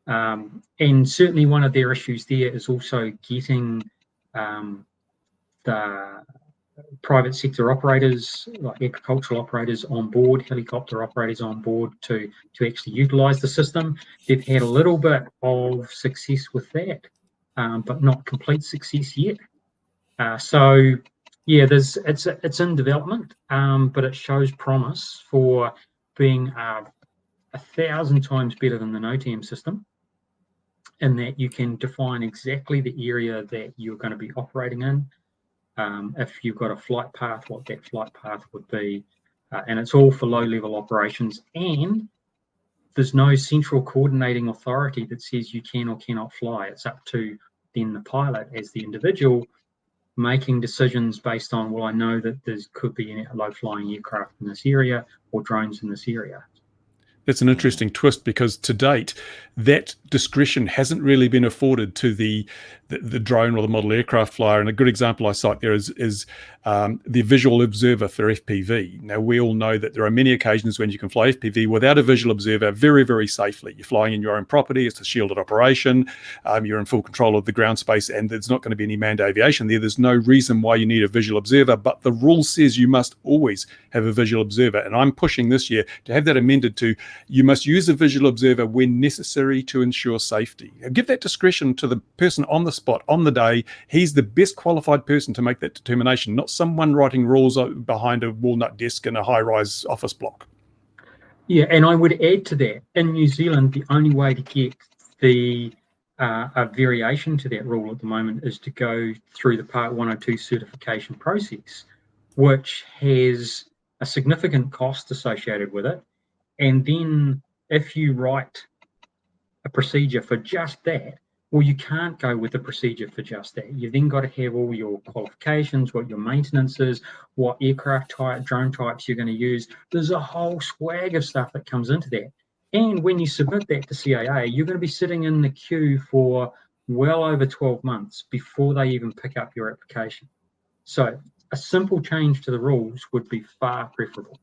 And certainly one of their issues there is also getting the private sector operators, like agricultural operators on board, helicopter operators on board to actually utilise the system. They've had a little bit of success with that, but not complete success yet. So yeah, it's in development, but it shows promise for being 1,000 times better than the NOTAM system, in that you can define exactly the area that you're going to be operating in. If you've got a flight path, what that flight path would be, and it's all for low-level operations. And there's no central coordinating authority that says you can or cannot fly. It's up to then the pilot as the individual making decisions based on, well, I know that there could be a low-flying aircraft in this area or drones in this area. That's an interesting twist, because to date, that discretion hasn't really been afforded to the drone or the model aircraft flyer. And a good example I cite there is the visual observer for FPV. Now, we all know that there are many occasions when you can fly FPV without a visual observer very, very safely. You're flying in your own property, it's a shielded operation, you're in full control of the ground space, and there's not going to be any manned aviation there. There's no reason why you need a visual observer, but the rule says you must always have a visual observer. And I'm pushing this year to have that amended to, you must use a visual observer when necessary to ensure safety. Give that discretion to the person on the spot, on the day. He's the best qualified person to make that determination, not someone writing rules behind a walnut desk in a high-rise office block. Yeah, and I would add to that, in New Zealand, the only way to get a variation to that rule at the moment is to go through the Part 102 certification process, which has a significant cost associated with it. And then if you write a procedure for just that, well, you can't go with the procedure for just that. You've then got to have all your qualifications, what your maintenance is, what aircraft type, drone types you're going to use. There's a whole swag of stuff that comes into that. And when you submit that to CAA, you're going to be sitting in the queue for well over 12 months before they even pick up your application. So a simple change to the rules would be far preferable.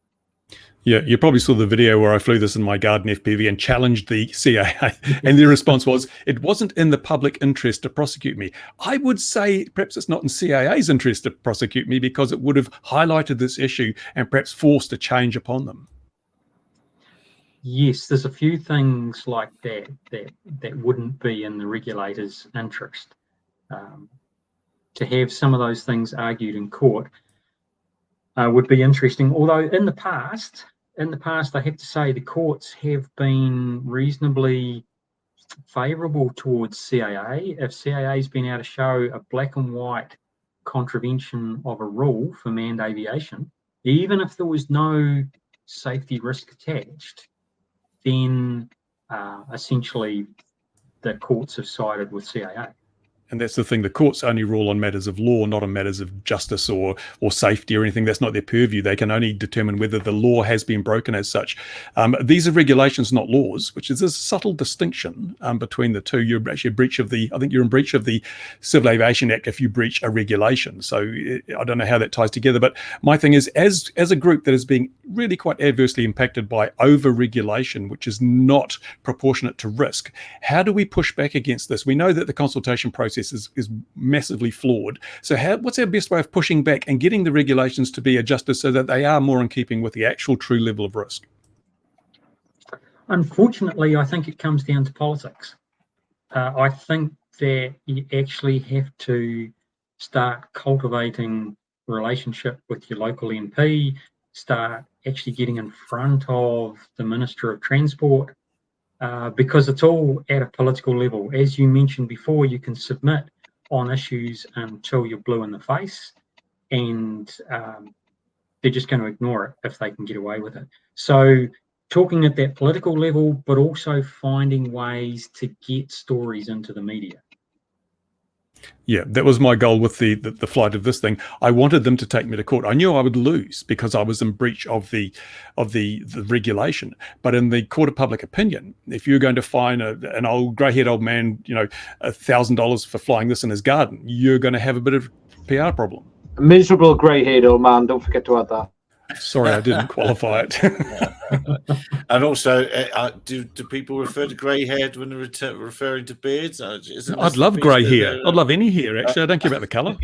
Yeah, you probably saw the video where I flew this in my garden FPV and challenged the CAA, and their response was, it wasn't in the public interest to prosecute me. I would say perhaps it's not in CAA's interest to prosecute me, because it would have highlighted this issue and perhaps forced a change upon them. Yes, there's a few things like that wouldn't be in the regulator's interest. To have some of those things argued in court would be interesting. Although in the past, in the past, I have to say the courts have been reasonably favourable towards CAA. If CAA has been able to show a black and white contravention of a rule for manned aviation, even if there was no safety risk attached, then essentially the courts have sided with CAA. And that's the thing. The courts only rule on matters of law, not on matters of justice or safety or anything. That's not their purview. They can only determine whether the law has been broken as such. These are regulations, not laws, which is a subtle distinction between the two. You're actually I think you're in breach of the Civil Aviation Act if you breach a regulation. So I don't know how that ties together. But my thing is, as a group that is being really quite adversely impacted by over-regulation, which is not proportionate to risk, how do we push back against this? We know that the consultation process is massively flawed. So what's our best way of pushing back and getting the regulations to be adjusted so that they are more in keeping with the actual true level of risk? Unfortunately, I think it comes down to politics. I think that you actually have to start cultivating a relationship with your local MP, start actually getting in front of the Minister of Transport, because it's all at a political level. As you mentioned before, you can submit on issues until you're blue in the face, and they're just going to ignore it if they can get away with it. So talking at that political level, but also finding ways to get stories into the media. Yeah, that was my goal with the flight of this thing. I wanted them to take me to court. I knew I would lose because I was in breach of the regulation. But in the court of public opinion, if you're going to fine an old grey-haired old man, $1,000 for flying this in his garden, you're going to have a bit of PR problem. A miserable grey-haired old man. Don't forget to add that. Sorry, I didn't qualify it. And also, do people refer to grey-haired when they're referring to beards? I'd love grey hair. I'd love any hair, actually. I don't care about the colour.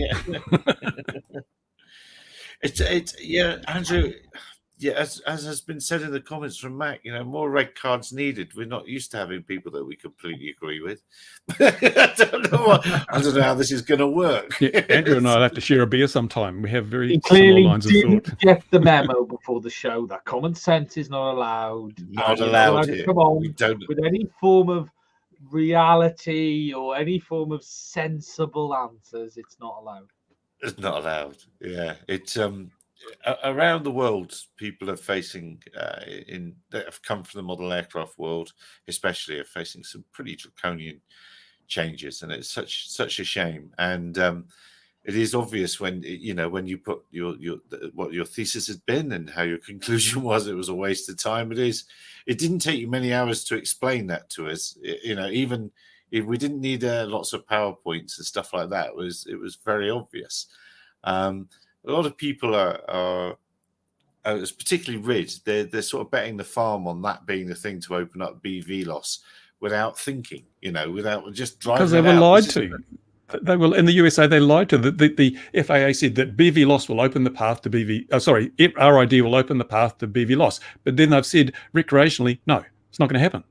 Yeah, Andrew. Yeah, as has been said in the comments from Mac, more red cards needed. We're not used to having people that we completely agree with. I don't know how this is going to work. Yeah, Andrew and I'll have to share a beer sometime. We have very clearly similar lines of thought. Get the memo before the show that common sense is not allowed. Not allowed here. Come on, with any form of reality or any form of sensible answers, it's not allowed. It's not allowed. Yeah, it's around the world, people are facing that have come from the model aircraft world, especially, are facing some pretty draconian changes, and it's such a shame. And it is obvious when you put what your thesis had been and how your conclusion was, it was a waste of time. It didn't take you many hours to explain that to us. Even if we didn't need lots of PowerPoints and stuff like that, it was very obvious. A lot of people are particularly RID. They're sort of betting the farm on that being the thing to open up BV loss without thinking, without just driving. Because they were lied to. They will in the USA. They lied to the FAA said that BV loss will open the path to BV. RID will open the path to BV loss. But then they've said recreationally, no, it's not going to happen.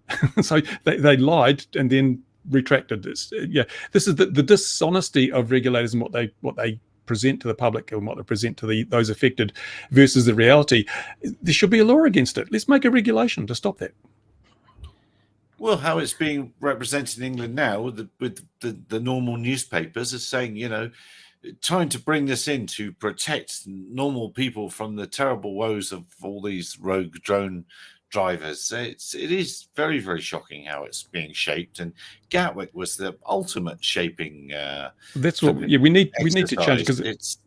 So they lied and then retracted this. Yeah, this is the dishonesty of regulators and what they present to the public and what they present to those affected versus the reality. There should be a law against it. Let's make a regulation to stop that. Well, how it's being represented in England now with the normal newspapers is saying, trying to bring this in to protect normal people from the terrible woes of all these rogue drone drivers. It is very, very shocking how it's being shaped, and Gatwick was the ultimate shaping. That's what we need to change, because it's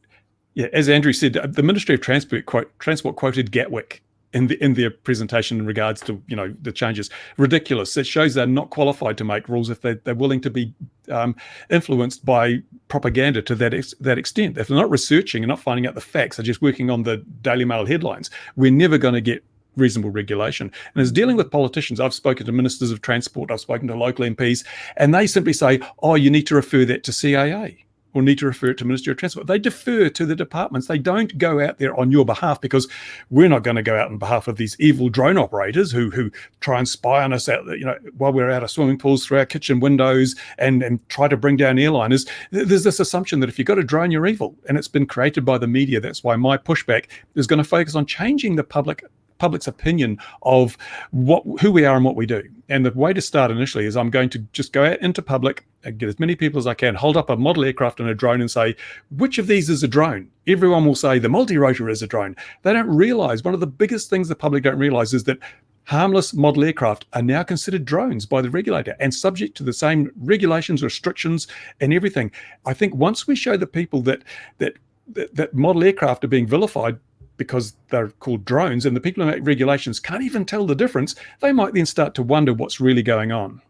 as Andrew said, the Ministry of Transport quoted Gatwick in their presentation in regards to the changes. Ridiculous. It shows they're not qualified to make rules if they're willing to be influenced by propaganda to that extent. If they're not researching and not finding out the facts, they're just working on the Daily Mail headlines, we're never going to get reasonable regulation. And as dealing with politicians, I've spoken to ministers of transport, I've spoken to local MPs, and they simply say, oh, you need to refer that to CAA or need to refer it to Ministry of Transport. They defer to the departments. They don't go out there on your behalf, because we're not going to go out on behalf of these evil drone operators who try and spy on us out, while we're out of swimming pools through our kitchen windows and try to bring down airliners. There's this assumption that if you've got a drone, you're evil, and it's been created by the media. That's why my pushback is going to focus on changing the public public's opinion of who we are and what we do. And the way to start initially is I'm going to just go out into public and get as many people as I can, hold up a model aircraft and a drone and say, which of these is a drone? Everyone will say the multi-rotor is a drone. They don't realize, one of the biggest things the public don't realize is that harmless model aircraft are now considered drones by the regulator and subject to the same regulations, restrictions, and everything. I think once we show the people that model aircraft are being vilified because they're called drones, and the people who make regulations can't even tell the difference, they might then start to wonder what's really going on.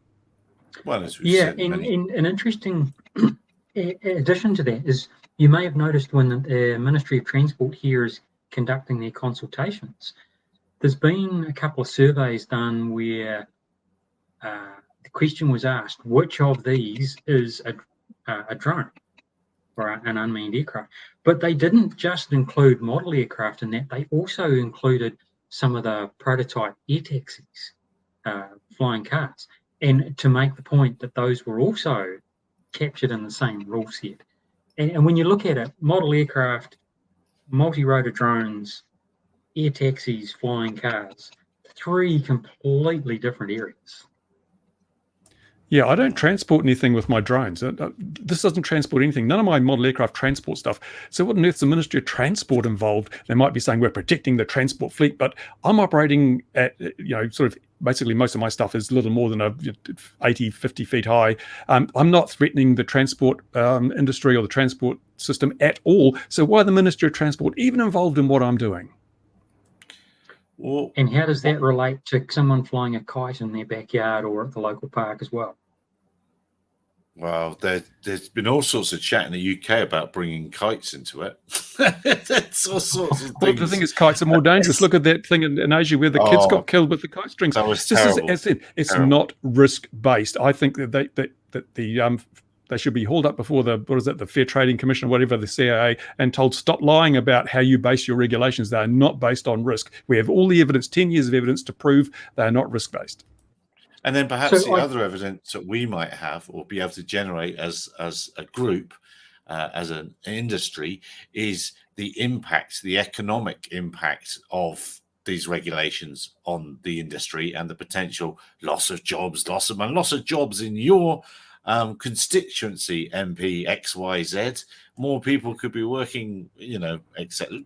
Well, as we've Yeah, said, and an interesting addition to that is you may have noticed when the Ministry of Transport here is conducting their consultations, there's been a couple of surveys done where the question was asked, which of these is a drone or an unmanned aircraft? But they didn't just include model aircraft in that, they also included some of the prototype air taxis, flying cars, and to make the point that those were also captured in the same rule set. And when you look at it, model aircraft, multi-rotor drones, air taxis, flying cars, three completely different areas. Yeah, I don't transport anything with my drones. This doesn't transport anything. None of my model aircraft transport stuff. So what on earth's the Ministry of Transport involved? They might be saying we're protecting the transport fleet, but I'm operating at, sort of basically most of my stuff is little more than 80, 50 feet high. I'm not threatening the transport industry or the transport system at all. So why the Ministry of Transport even involved in what I'm doing? Well, and how does that relate to someone flying a kite in their backyard or at the local park as well? Well, there's been all sorts of chat in the UK about bringing kites into it. That's all sorts of Well, things. the thing is, kites are more dangerous. Look at that thing in Asia where the kids got killed with the kite strings. That was Just terrible. as I said, it's Terrible. not risk-based. I think that they should be hauled up before the Fair Trading Commission or whatever, the CAA, and told stop lying about how you base your regulations. They are not based on risk. We have all the evidence, 10 years of evidence to prove they are not risk-based. And then perhaps So the other evidence that we might have or be able to generate as a group, as an industry, is the impact, the economic impact of these regulations on the industry and the potential loss of jobs, loss of jobs in your constituency, MP XYZ. More people could be working,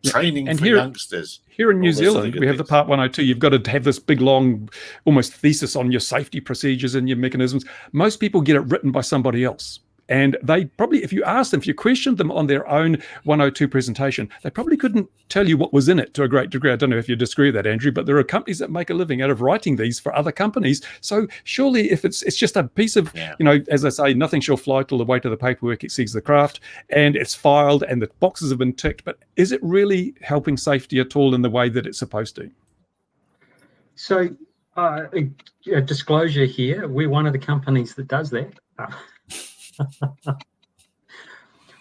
training and for youngsters. Here in New All those other Zealand, good we have the things. Part 102. You've got to have this big, long, almost thesis on your safety procedures and your mechanisms. Most people get it written by somebody else. And they probably, if you asked them, if you questioned them on their own 102 presentation, they probably couldn't tell you what was in it to a great degree. I don't know if you disagree with that, Andrew, but there are companies that make a living out of writing these for other companies. So surely if it's just a piece of, as I say, nothing shall fly till the weight of the paperwork exceeds the craft, and it's filed and the boxes have been ticked, but is it really helping safety at all in the way that it's supposed to? So a disclosure here, we're one of the companies that does that.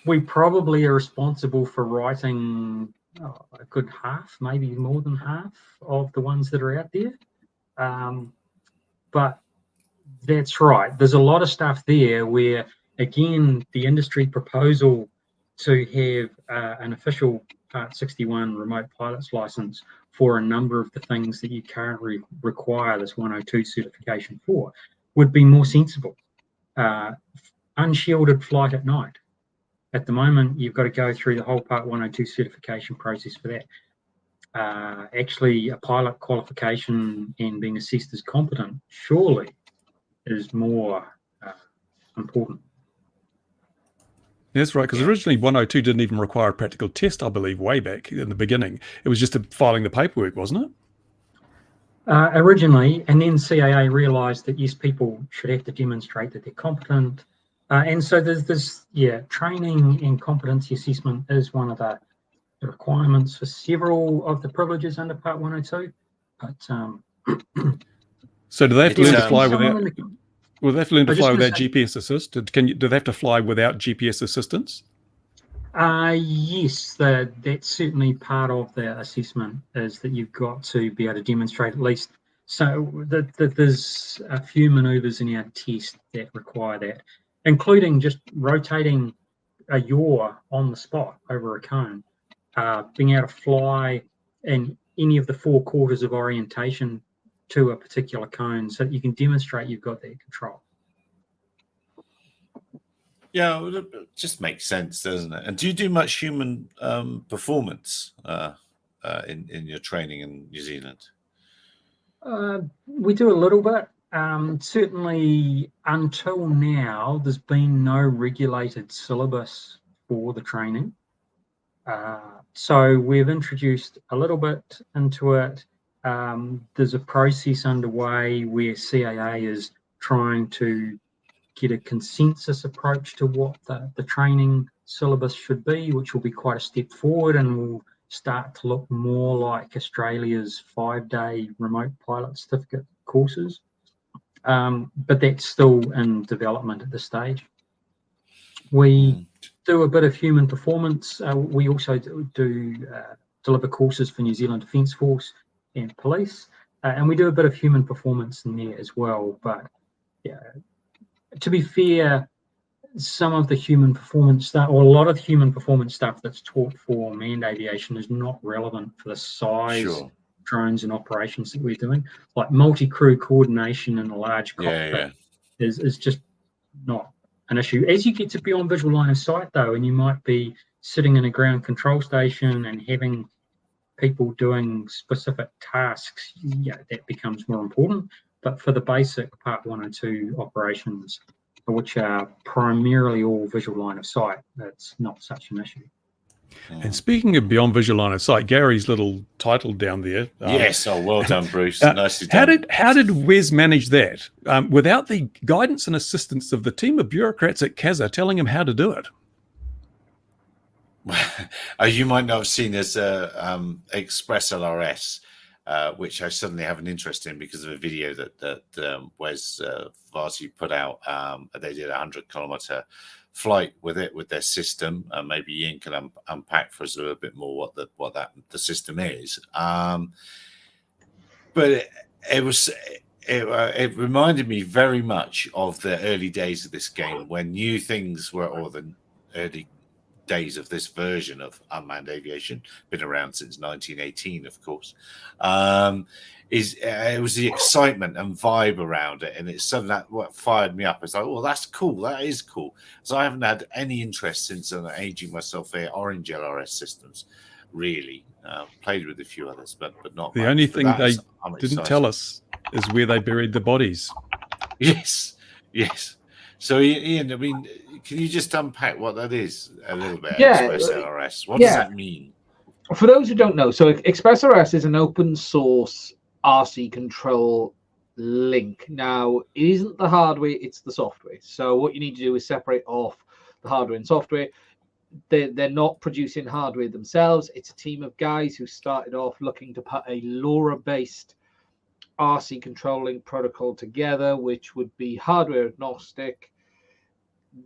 We probably are responsible for writing a good half, maybe more than half of the ones that are out there. But that's right. There's a lot of stuff there where, again, the industry proposal to have an official Part 61 remote pilot's license for a number of the things that you currently require this 102 certification for would be more sensible. Unshielded flight at night. At the moment, you've got to go through the whole Part 102 certification process for that. Actually, a pilot qualification and being assessed as competent surely is more important. That's right, because originally 102 didn't even require a practical test, I believe, way back in the beginning. It was just filing the paperwork, wasn't it? Originally, and then CAA realised that yes, people should have to demonstrate that they're competent. And so there's this, training and competency assessment is one of the requirements for several of the privileges under Part 102. But so do they have to learn to fly without? Will they have to learn to fly without GPS assist? Do they have to fly without GPS assistance? Yes, that's certainly part of the assessment is that you've got to be able to demonstrate at least. So that there's a few manoeuvres in our test that require that, including just rotating a yaw on the spot over a cone, being able to fly in any of the 4 quarters of orientation to a particular cone, so that you can demonstrate you've got that control. Yeah, well, it just makes sense, doesn't it? And do you do much human performance in your training in New Zealand? We do a little bit. Certainly, until now, there's been no regulated syllabus for the training. So we've introduced a little bit into it. There's a process underway where CAA is trying to get a consensus approach to what the training syllabus should be, which will be quite a step forward and will start to look more like Australia's 5-day remote pilot certificate courses. But that's still in development at this stage. We do a bit of human performance. We also do deliver courses for New Zealand Defence Force and police, and we do a bit of human performance in there as well. But yeah, to be fair, some of the human performance stuff, or a lot of human performance stuff that's taught for manned aviation, is not relevant for the size drones and operations that we're doing. Like multi-crew coordination in a large cockpit is just not an issue. As you get to beyond visual line of sight, though, and you might be sitting in a ground control station and having people doing specific tasks, that becomes more important. But for the basic Part 1 and 2 operations, which are primarily all visual line of sight, that's not such an issue. And speaking of beyond visual line of sight, Gary's little title down there. Yes, well done, Bruce. Nicely done. How did Wes manage that without the guidance and assistance of the team of bureaucrats at CASA telling him how to do it? You might not have seen this Express LRS, which I suddenly have an interest in because of a video that Wes Varty put out. They did a 100-kilometer flight with it, with their system. Maybe Ian can unpack for us a little bit more what the system is. But it reminded me very much of the early days of this game, when new things were, or the early days of this version of unmanned aviation, been around since 1918, of course. It was the excitement and vibe around it, and it's something that what fired me up. It's like, well, that's cool, that is cool. So I haven't had any interest since aging myself in orange LRS systems, really. Played with a few others, but not the much. only thing they didn't excited. tell us is where they buried the bodies. Yes. So Ian, I mean, can you just unpack what that is a little bit? Express LRS. What does that mean? For those who don't know, so Express LRS is an open source RC control link. Now, it isn't the hardware, it's the software. So what you need to do is separate off the hardware and software. They're not producing hardware themselves. It's a team of guys who started off looking to put a LoRa-based RC controlling protocol together, which would be hardware agnostic.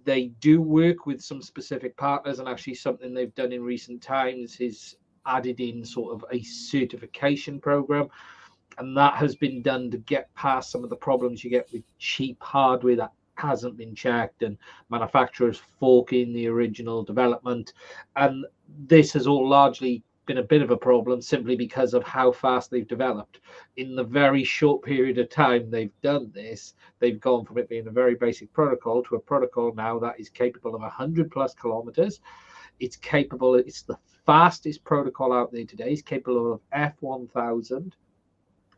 They do work with some specific partners, and actually something they've done in recent times is added in sort of a certification program, and that has been done to get past some of the problems you get with cheap hardware that hasn't been checked and manufacturers forking the original development. And this has all largely been a bit of a problem simply because of how fast they've developed. In the very short period of time they've done this, they've gone from it being a very basic protocol to a protocol now that is capable of 100+ kilometers. It's the fastest protocol out there today. It's capable of F1000,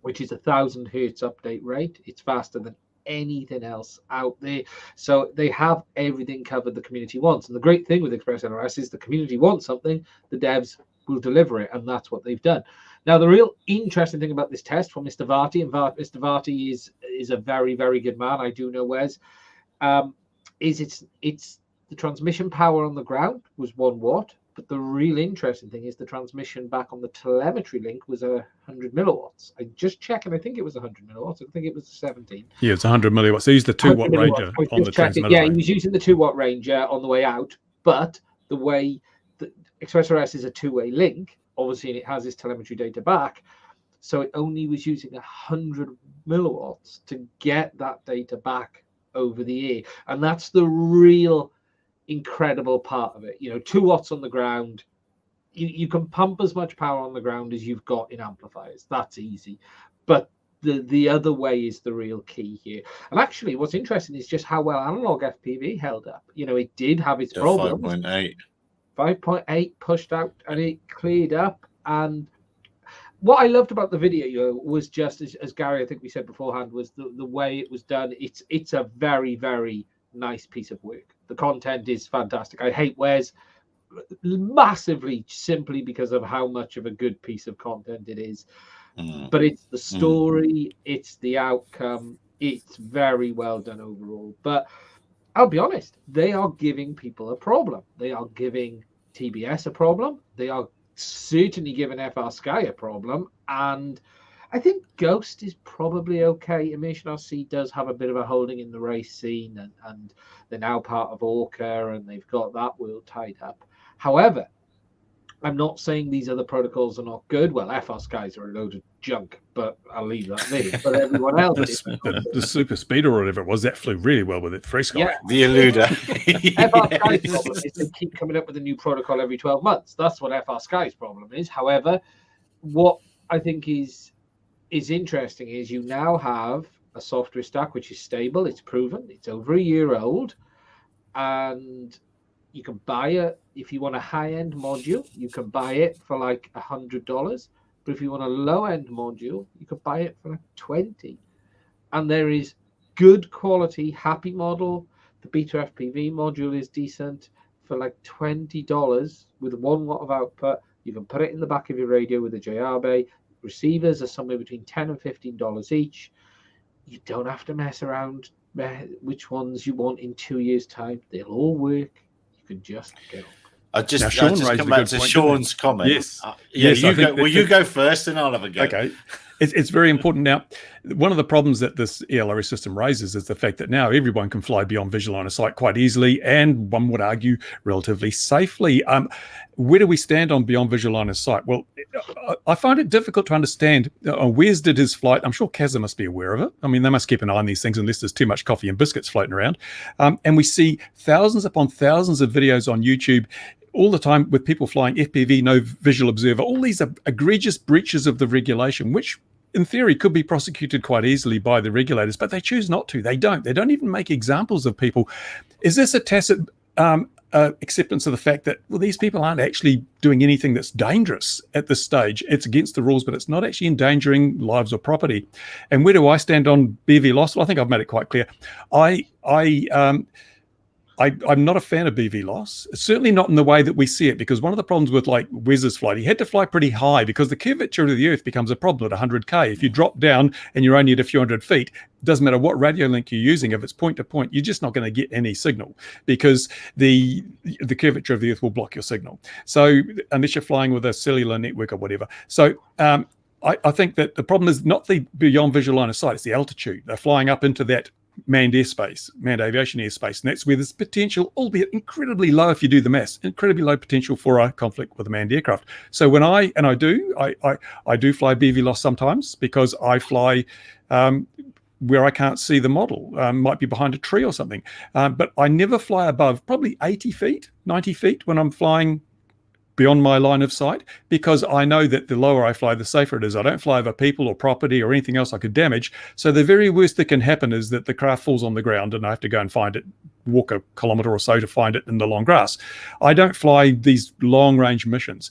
which is 1,000 hertz update rate. It's faster than anything else out there. So they have everything covered the community wants. And the great thing with Express LRS is the community wants something, the devs will deliver it, and that's what they've done. Now, the real interesting thing about this test from Mr. Varty, and Mr. Varty is a very, very good man. I do know Wes. It's the transmission power on the ground was 1 watt, but the real interesting thing is the transmission back on the telemetry link was 100 milliwatts. I just checked, and I think it was 100 milliwatts. I think it was 17. Yeah, it's 100 milliwatts. So he used the 2-watt Ranger on the transmitter. Yeah, he was using the 2-watt Ranger on the way out, but the way the Express LRS is a 2-way link, obviously, and it has its telemetry data back, so it only was using 100 milliwatts to get that data back over the air, and that's the real incredible part of it. 2 watts on the ground, you can pump as much power on the ground as you've got in amplifiers. That's easy. But the other way is the real key here. And actually, what's interesting is just how well analog FPV held up. You know, it did have its problems. 5.8. 5.8 pushed out and it cleared up. And what I loved about the video was just as Gary, I think we said beforehand, was the way it was done. It's a very, very nice piece of work. The content is fantastic. I hate Wes massively simply because of how much of a good piece of content it is. But it's the story, it's the outcome, it's very well done overall. But I'll be honest, they are giving people a problem. They are giving TBS a problem. They are certainly giving FR Sky a problem. And I think Ghost is probably okay. Immersion RC does have a bit of a holding in the race scene, and they're now part of Orca, and they've got that world tied up. However, I'm not saying these other protocols are not good. Well, FR Skies are a load of junk, but I'll leave that there. But everyone else, the Super Speeder or whatever it was, that flew really well with it. Fresco. Yeah. The Eluder. FR Sky's problem is they keep coming up with a new protocol every 12 months. That's what FR Sky's problem is. However, what I think is interesting is you now have a software stack which is stable, it's proven, it's over a year old, and you can buy it. If you want a high-end module, you can buy it for like $100. But if you want a low-end module, you could buy it for like $20. And there is good quality, happy model. The Beta FPV module is decent for like $20 with 1 watt of output. You can put it in the back of your radio with a JR bay. Receivers are somewhere between $10 and $15 each. You don't have to mess around which ones you want in 2 years' time. They'll all work. You can just go. I just come back to Sean's comment. Yes. Yes, you go first and I'll have a go. Okay. It's very important. Now, one of the problems that this ELRS system raises is the fact that now everyone can fly beyond visual line of sight quite easily, and one would argue relatively safely. Where do we stand on beyond visual line of sight? Well, I find it difficult to understand. Wes did his flight. I'm sure Kazza must be aware of it. I mean, they must keep an eye on these things unless there's too much coffee and biscuits floating around. And we see thousands upon thousands of videos on YouTube all the time with people flying FPV, no visual observer, all these egregious breaches of the regulation, which in theory could be prosecuted quite easily by the regulators, but they choose not to. They don't even make examples of people. Is this a tacit acceptance of the fact that, well, these people aren't actually doing anything that's dangerous at this stage? It's against the rules, but it's not actually endangering lives or property. And where do I stand on BV loss? Well, I think I've made it quite clear. I'm not a fan of BV loss, certainly not in the way that we see it, because one of the problems with like Wes's flight, he had to fly pretty high because the curvature of the Earth becomes a problem at 100K. If you drop down and you're only at a few hundred feet, it doesn't matter what radio link you're using. If it's point to point, you're just not going to get any signal because the curvature of the Earth will block your signal. So unless you're flying with a cellular network or whatever. So I think that the problem is not the beyond visual line of sight, it's the altitude. They're flying up into that manned airspace, manned aviation airspace, and that's where there's potential, albeit incredibly low if you do the maths, incredibly low potential for a conflict with a manned aircraft. So when I do fly BV loss sometimes because I fly where I can't see the model, might be behind a tree or something, but I never fly above probably 80 feet, 90 feet when I'm flying beyond my line of sight, because I know that the lower I fly, the safer it is. I don't fly over people or property or anything else I could damage. So the very worst that can happen is that the craft falls on the ground and I have to go and find it, walk a kilometer or so to find it in the long grass. I don't fly these long range missions,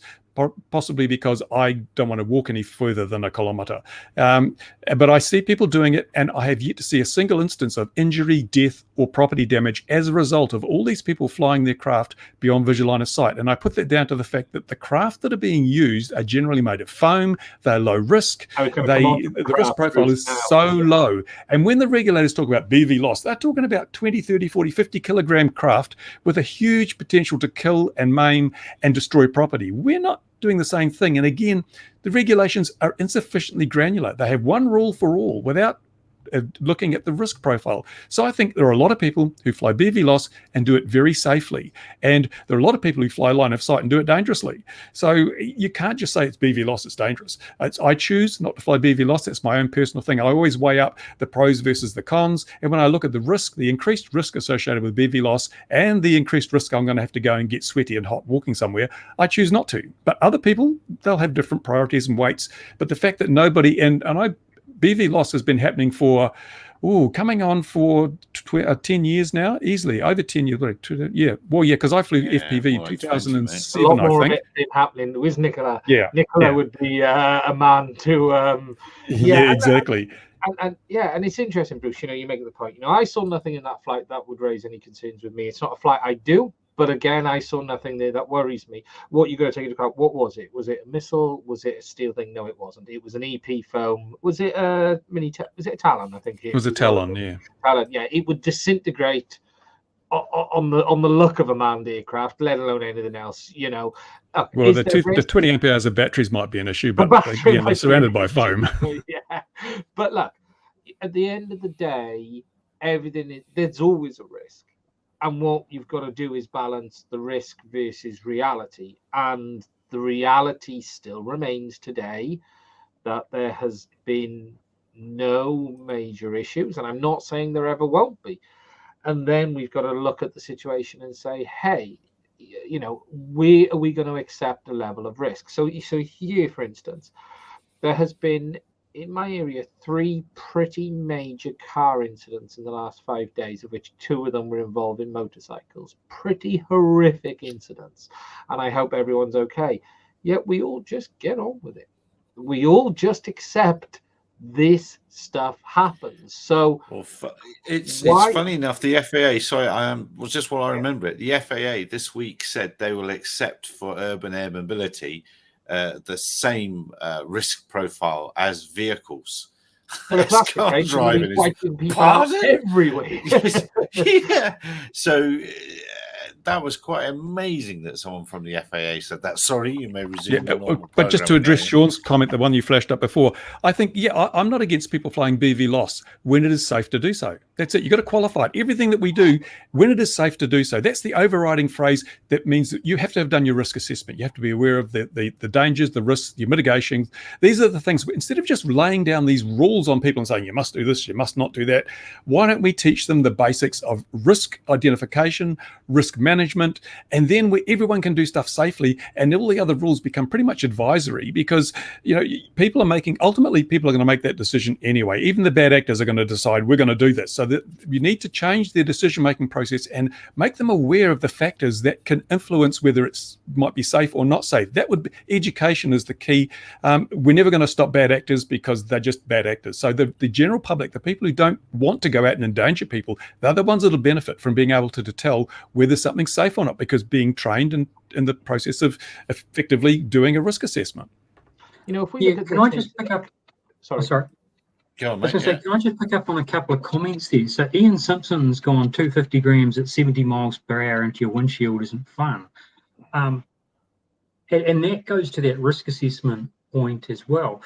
possibly because I don't want to walk any further than a kilometer. But I see people doing it, and I have yet to see a single instance of injury, death, or property damage as a result of all these people flying their craft beyond visual line of sight. And I put that down to the fact that the craft that are being used are generally made of foam, they're low risk, the risk profile is so low. And when the regulators talk about BV loss, they're talking about 20, 30, 40, 50 kilogram craft with a huge potential to kill and maim and destroy property. We're not doing the same thing. And again, the regulations are insufficiently granular. They have one rule for all without looking at the risk profile. So I think there are a lot of people who fly BVLOS and do it very safely, and there are a lot of people who fly line of sight and do it dangerously. So you can't just say it's BVLOS, it's dangerous. I choose not to fly BVLOS. That's my own personal thing. I always weigh up the pros versus the cons, and when I look at the risk, the increased risk associated with BVLOS and the increased risk I'm going to have to go and get sweaty and hot walking somewhere, I choose not to. But other people, they'll have different priorities and weights. But the fact that nobody, and BVLOS has been happening for, coming on for 10 years now, easily over 10 years. Yeah, well, yeah, because I flew FPV in 2007. A lot more I think of it's been happening. There was Nicola. Yeah, Nicola would be a man to. Yeah, exactly. And it's interesting, Bruce. You make the point. I saw nothing in that flight that would raise any concerns with me. It's not a flight I do. But again, I saw nothing there that worries me. What you got to take into account? What was it? Was it a missile? Was it a steel thing? No, it wasn't. It was an EP foam. Was it a mini? Was it a Talon? I think it was a Talon. Yeah, Talon. Yeah, it would disintegrate on the look of a manned aircraft, let alone anything else. Well, the 20 amp hours of batteries might be an issue, but they're surrounded by foam. Yeah, but look, at the end of the day, there's always a risk. And what you've got to do is balance the risk versus reality. And the reality still remains today that there has been no major issues. And I'm not saying there ever won't be. And then we've got to look at the situation and say, hey, are we going to accept a level of risk? So here, for instance, there has been, in my area, 3 pretty major car incidents in the last 5 days, of which 2 of them were involving motorcycles. Pretty horrific incidents. And I hope everyone's okay. Yet we all just get on with it. We all just accept this stuff happens. So it's funny enough, the FAA, sorry, was just what I remember it. The FAA this week said they will accept for urban air mobility the same risk profile as vehicles. Car driving is everywhere. Yeah. So that was quite amazing that someone from the FAA said that. Sorry, you may resume. But just to address Sean's comment, the one you flashed up before, I think, I'm not against people flying BVLOS when it is safe to do so. That's it. You've got to qualify it. Everything that we do, when it is safe to do so, that's the overriding phrase that means that you have to have done your risk assessment. You have to be aware of the dangers, the risks, your mitigation. These are the things. Instead of just laying down these rules on people and saying, you must do this, you must not do that, why don't we teach them the basics of risk identification, risk management, and then everyone can do stuff safely, and all the other rules become pretty much advisory, because ultimately people are going to make that decision anyway. Even the bad actors are going to decide we're going to do this. So that you need to change their decision-making process and make them aware of the factors that can influence whether it's might be safe or not safe. Education is the key. We're never going to stop bad actors because they're just bad actors. So the general public, the people who don't want to go out and endanger people, they're the ones that'll benefit from being able to tell whether something's safe or not, because being trained in the process of effectively doing a risk assessment. If we look at can I just pick up? Sorry. Go on, mate. Can I just pick up on a couple of comments there? So Ian Simpson's gone 250 grams at 70 miles per hour into your windshield isn't fun. And that goes to that risk assessment point as well.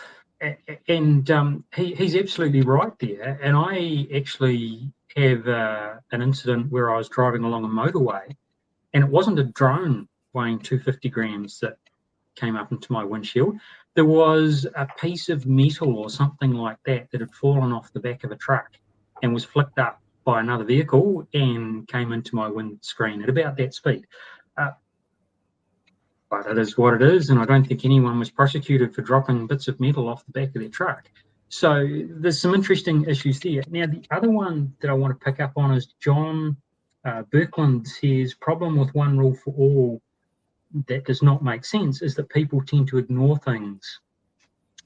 And he's absolutely right there. And I actually have an incident where I was driving along a motorway, and it wasn't a drone weighing 250 grams that came up into my windshield. There was a piece of metal or something like that had fallen off the back of a truck and was flicked up by another vehicle and came into my windscreen at about that speed. But it is what it is, and I don't think anyone was prosecuted for dropping bits of metal off the back of their truck. So there's some interesting issues there. Now, the other one that I want to pick up on is John Birkland says, problem with one rule for all that does not make sense is that people tend to ignore things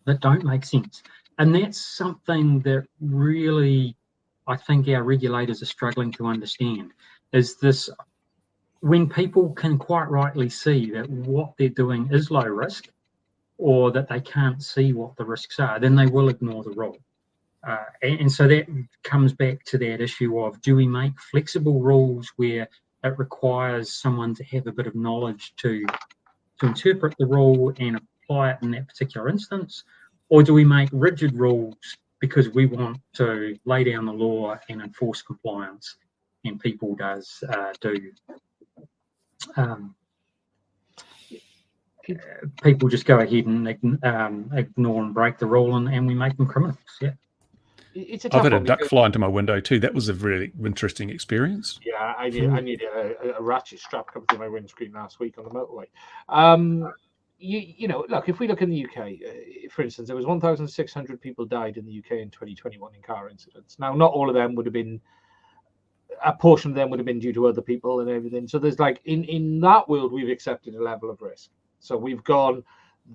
that don't make sense. And that's something that really I think our regulators are struggling to understand, is this: when people can quite rightly see that what they're doing is low risk, or that they can't see what the risks are, then they will ignore the rule. And so that comes back to that issue of, do we make flexible rules where it requires someone to have a bit of knowledge to interpret the rule and apply it in that particular instance? Or do we make rigid rules because we want to lay down the law and enforce compliance, and people do. People just go ahead and ignore and break the rule, and we make them criminals. Yeah. It's a I've had a one duck because- fly into my window too. That was a really interesting experience. Yeah, I needed a ratchet strap come through my windscreen last week on the motorway. You know, look, if we look in the UK, for instance, there was 1,600 people died in the UK in 2021 in car incidents. Now, not all of them would have been, a portion of them would have been due to other people and everything. So there's like, in that world, we've accepted a level of risk. So we've gone,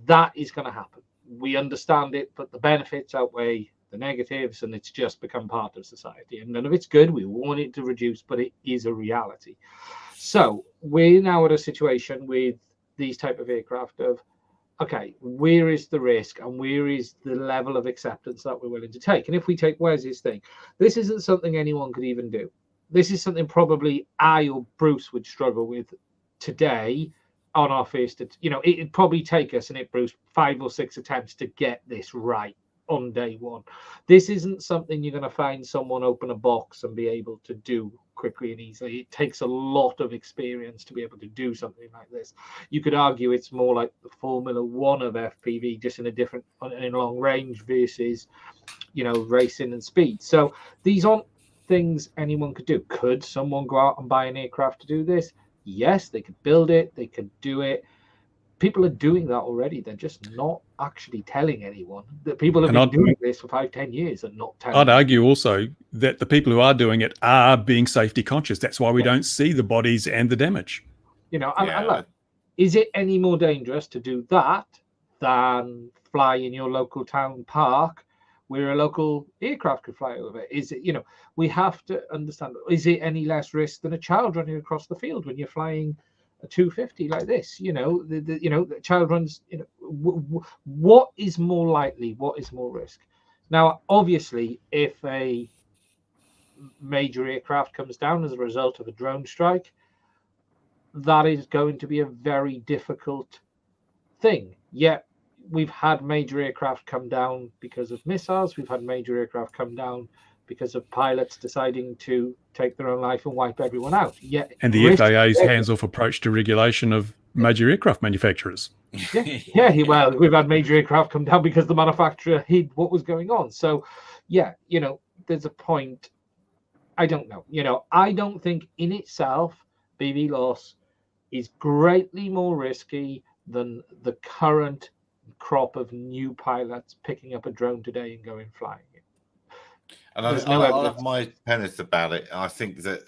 that is going to happen. We understand it, but the benefits outweigh the negatives, and it's just become part of society. And none of it's good. We want it to reduce, but it is a reality. So we're now at a situation with these type of aircraft of, okay, where is the risk and where is the level of acceptance that we're willing to take? And if we take Wes's thing, this isn't something anyone could even do. This is something probably I or Bruce would struggle with today on our first, you know, it'd probably take us, and it, Bruce, 5 or 6 attempts to get this right on day one. This isn't something you're going to find someone open a box and be able to do quickly and easily. It takes a lot of experience to be able to do something like this. You could argue it's more like the Formula One of FPV, just in a different, in long range versus, you know, racing and speed. So these aren't things anyone could do. Could someone go out and buy an aircraft to do this? Yes, they could build it, they could do it. People are doing that already. They're just not actually telling anyone. That people have been doing this for 5-10 years and not telling. I'd argue also that the people who are doing it are being safety conscious. That's why we don't see the bodies and the damage. You know, and look, is it any more dangerous to do that than fly in your local town park where a local aircraft could fly over? Is it, you know, we have to understand, is it any less risk than a child running across the field when you're flying a 250 like this? You know, the child runs, you know, what is more likely? What is more risk? Now, obviously, if a major aircraft comes down as a result of a drone strike, that is going to be a very difficult thing. Yet we've had major aircraft come down because of missiles. We've had major aircraft come down because of pilots deciding to take their own life and wipe everyone out. Yet, and the FAA's hands-off approach to regulation of major aircraft manufacturers. Yeah, well, we've had major aircraft come down because the manufacturer hid what was going on. So, yeah, you know, there's a point. I don't know. You know, I don't think in itself BV loss is greatly more risky than the current crop of new pilots picking up a drone today and going flying it. And I have my peneth about it. I think that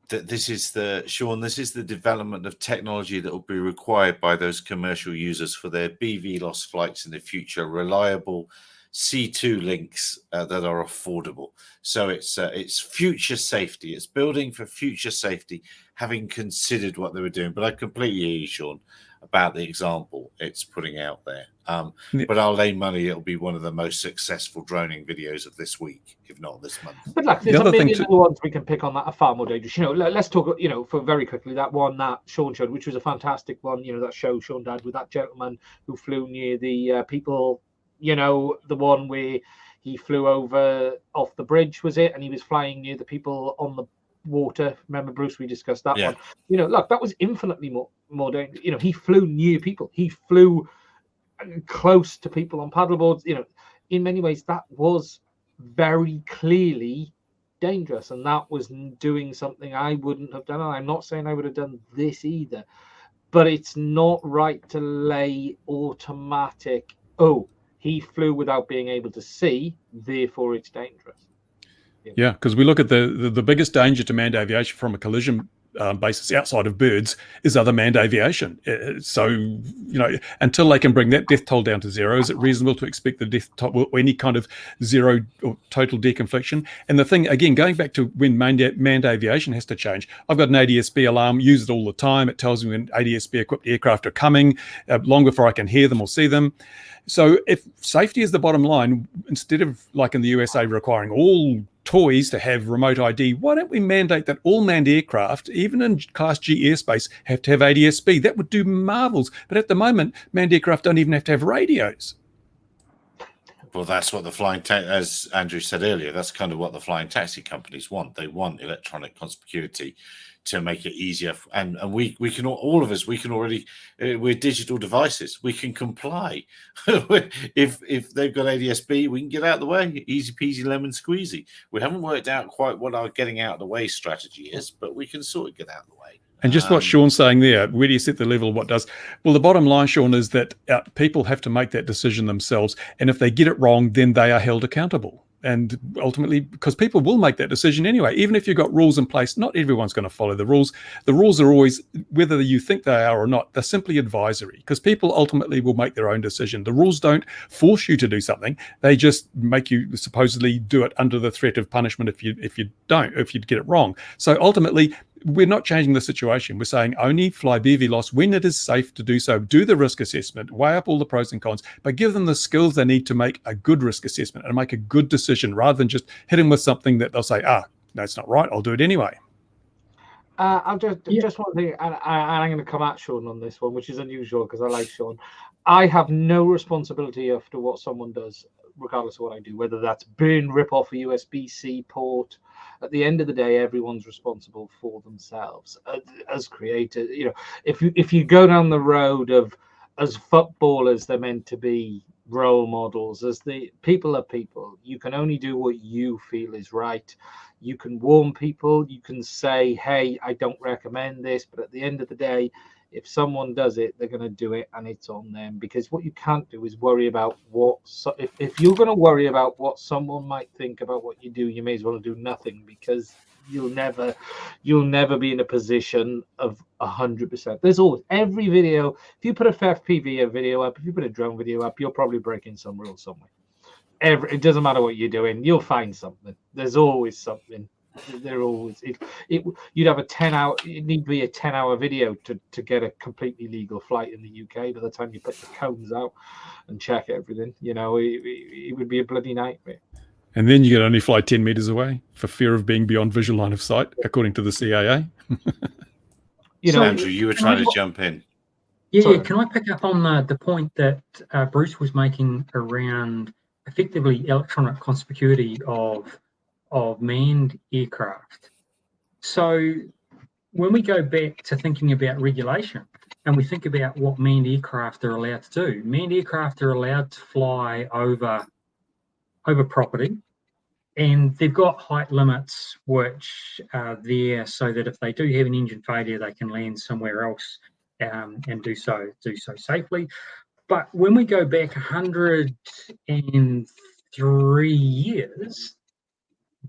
that this is the development of technology that will be required by those commercial users for their BV loss flights in the future. Reliable C2 links that are affordable. So it's future safety. It's building for future safety, having considered what they were doing. But I completely hear you, Sean, about the example it's putting out there. But I'll lay money it'll be one of the most successful droning videos of this week, if not this month. But look, there's a million other ones we can pick on that are far more dangerous. You know, let's talk, you know, for very quickly, that one that Sean showed, which was a fantastic one, you know, that show Sean did with that gentleman who flew near the people, you know, the one where he flew over off the bridge, was it? And he was flying near the people on the water. Remember, Bruce, we discussed that one. You know, look, that was infinitely more dangerous. You know, he flew near people. He flew close to people on paddleboards. You know, in many ways, that was very clearly dangerous, and that was doing something I wouldn't have done. And I'm not saying I would have done this either, but it's not right to lay automatic, oh, he flew without being able to see, therefore it's dangerous. Yeah, because we look at the biggest danger to manned aviation from a collision basis outside of birds is other manned aviation. So, you know, until they can bring that death toll down to zero, is it reasonable to expect the death toll or any kind of zero or total deconfliction? And the thing, again, going back to when manned aviation has to change, I've got an ADSB alarm, use it all the time. It tells me when ADSB equipped aircraft are coming, long before I can hear them or see them. So if safety is the bottom line, instead of like in the USA requiring all toys to have remote ID, why don't we mandate that all manned aircraft, even in Class G airspace, have to have ADSB? That would do marvels. But at the moment, manned aircraft don't even have to have radios. Well, that's what the flying taxi, as Andrew said earlier, that's kind of what the flying taxi companies want. They want electronic conspicuity to make it easier. And we can, all of us, we can already, we're digital devices. We can comply. If they've got ADSB, we can get out of the way. Easy peasy lemon squeezy. We haven't worked out quite what our getting out of the way strategy is, but we can sort of get out of the way. And just what Sean's saying there, where do you set the level of what does? Well, the bottom line, Sean, is that people have to make that decision themselves. And if they get it wrong, then they are held accountable. And ultimately, because people will make that decision anyway, even if you've got rules in place, not everyone's going to follow the rules. The rules are always, whether you think they are or not, they're simply advisory, because people ultimately will make their own decision. The rules don't force you to do something. They just make you supposedly do it under the threat of punishment if you get it wrong. So ultimately, we're not changing the situation. We're saying only fly BVLOS when it is safe to do so. Do the risk assessment, weigh up all the pros and cons, but give them the skills they need to make a good risk assessment and make a good decision, rather than just hit them with something that they'll say, no, it's not right, I'll do it anyway. I'm just one thing, and I'm going to come at Sean on this one, which is unusual because I like Sean. I have no responsibility after what someone does, regardless of what I do, whether that's burn, rip off a USB-C port. At the end of the day, everyone's responsible for themselves as creators. You know, if you go down the road of, as footballers, they're meant to be role models. As the people are people, you can only do what you feel is right. You can warn people. You can say, "Hey, I don't recommend this," but at the end of the day, if someone does it, they're going to do it, and it's on them. Because what you can't do is worry about what. If you're going to worry about what someone might think about what you do, you may as well do nothing, because you'll never be in a position of 100%. There's always, every video. If you put a FPV video up, if you put a drone video up, you're probably breaking some rules somewhere. It doesn't matter what you're doing, you'll find something. There's always something. They're always you'd have a 10-hour, it need to be a 10-hour video to get a completely legal flight in the UK. By the time you put the cones out and check everything, you know, it would be a bloody nightmare. And then you can only fly 10 meters away for fear of being beyond visual line of sight, according to the CAA. You know, Andrew, you were trying to jump in. Yeah, Sorry. can I pick up on the point that Bruce was making around effectively electronic conspicuity of manned aircraft? So when we go back to thinking about regulation and we think about what manned aircraft are allowed to do, manned aircraft are allowed to fly over property, and they've got height limits which are there so that if they do have an engine failure, they can land somewhere else and do so safely. But when we go back 103 years,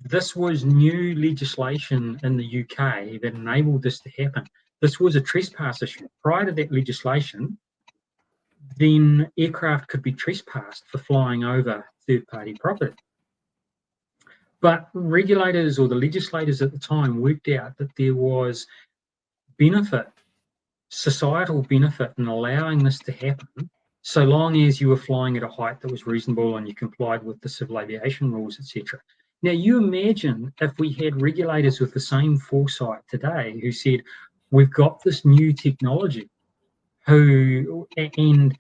this was new legislation in the UK that enabled this to happen. This was a trespass issue. Prior to that legislation, then aircraft could be trespassed for flying over third-party property. But regulators, or the legislators at the time, worked out that there was benefit, societal benefit, in allowing this to happen, so long as you were flying at a height that was reasonable and you complied with the civil aviation rules, etc. Now, you imagine if we had regulators with the same foresight today who said, we've got this new technology, and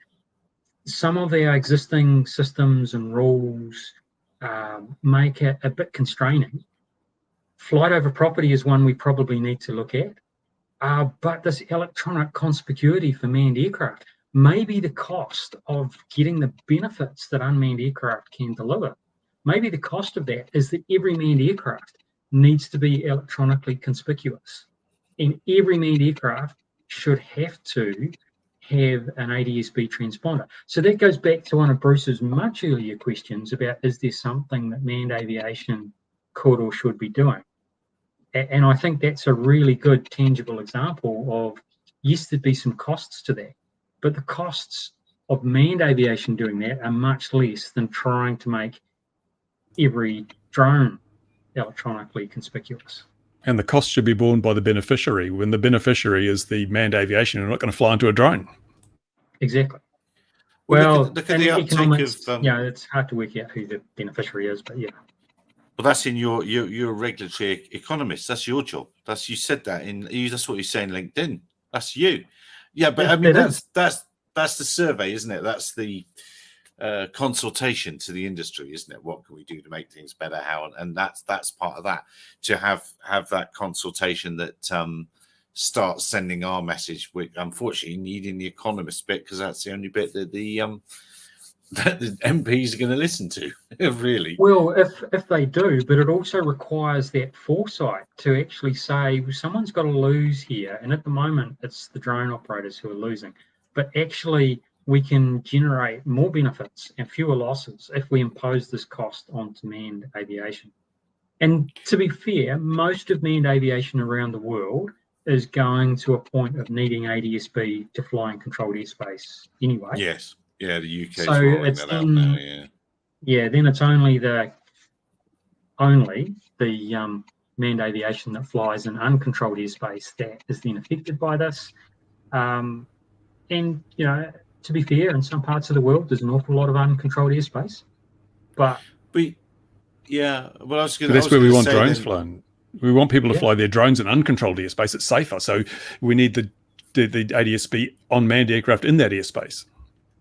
some of our existing systems and rules make it a bit constraining. Flight over property is one we probably need to look at. But this electronic conspicuity for manned aircraft may be the cost of getting the benefits that unmanned aircraft can deliver. Maybe the cost of that is that every manned aircraft needs to be electronically conspicuous. And every manned aircraft should have to have an ADSB transponder. So that goes back to one of Bruce's much earlier questions about, is there something that manned aviation could or should be doing? And I think that's a really good tangible example of, yes, there'd be some costs to that, but the costs of manned aviation doing that are much less than trying to make every drone electronically conspicuous. And the cost should be borne by the beneficiary. When the beneficiary is the manned aviation, you're not going to fly into a drone. Exactly. Well, Well, look at in the uptake economics, of it's hard to work out who the beneficiary is, but yeah. well, that's in your regulatory economist. That's your job. You said that that's what you say in LinkedIn. That's you. Yeah, but I mean that's the survey, isn't it? That's the consultation to the industry, isn't it? What can we do to make things better? How? And that's part of that, to have that consultation that starts sending our message. Which unfortunately needing the economist bit, because that's the only bit that the MPs are going to listen to, really. Well, if they do, but it also requires that foresight to actually say, well, someone's got to lose here. And at the moment, it's the drone operators who are losing. But actually, we can generate more benefits and fewer losses if we impose this cost onto manned aviation. And to be fair, most of manned aviation around the world is going to a point of needing ADS-B to fly in controlled airspace anyway. Yes. Yeah, the UK is So rolling it's that out now, yeah. Yeah, then it's only the manned aviation that flies in uncontrolled airspace that is then affected by this. And, you know, to be fair, in some parts of the world, there's an awful lot of uncontrolled airspace. But yeah, well, that's where we want drones flown. We want people to fly their drones in uncontrolled airspace. It's safer. So we need the ADS-B on manned aircraft in that airspace.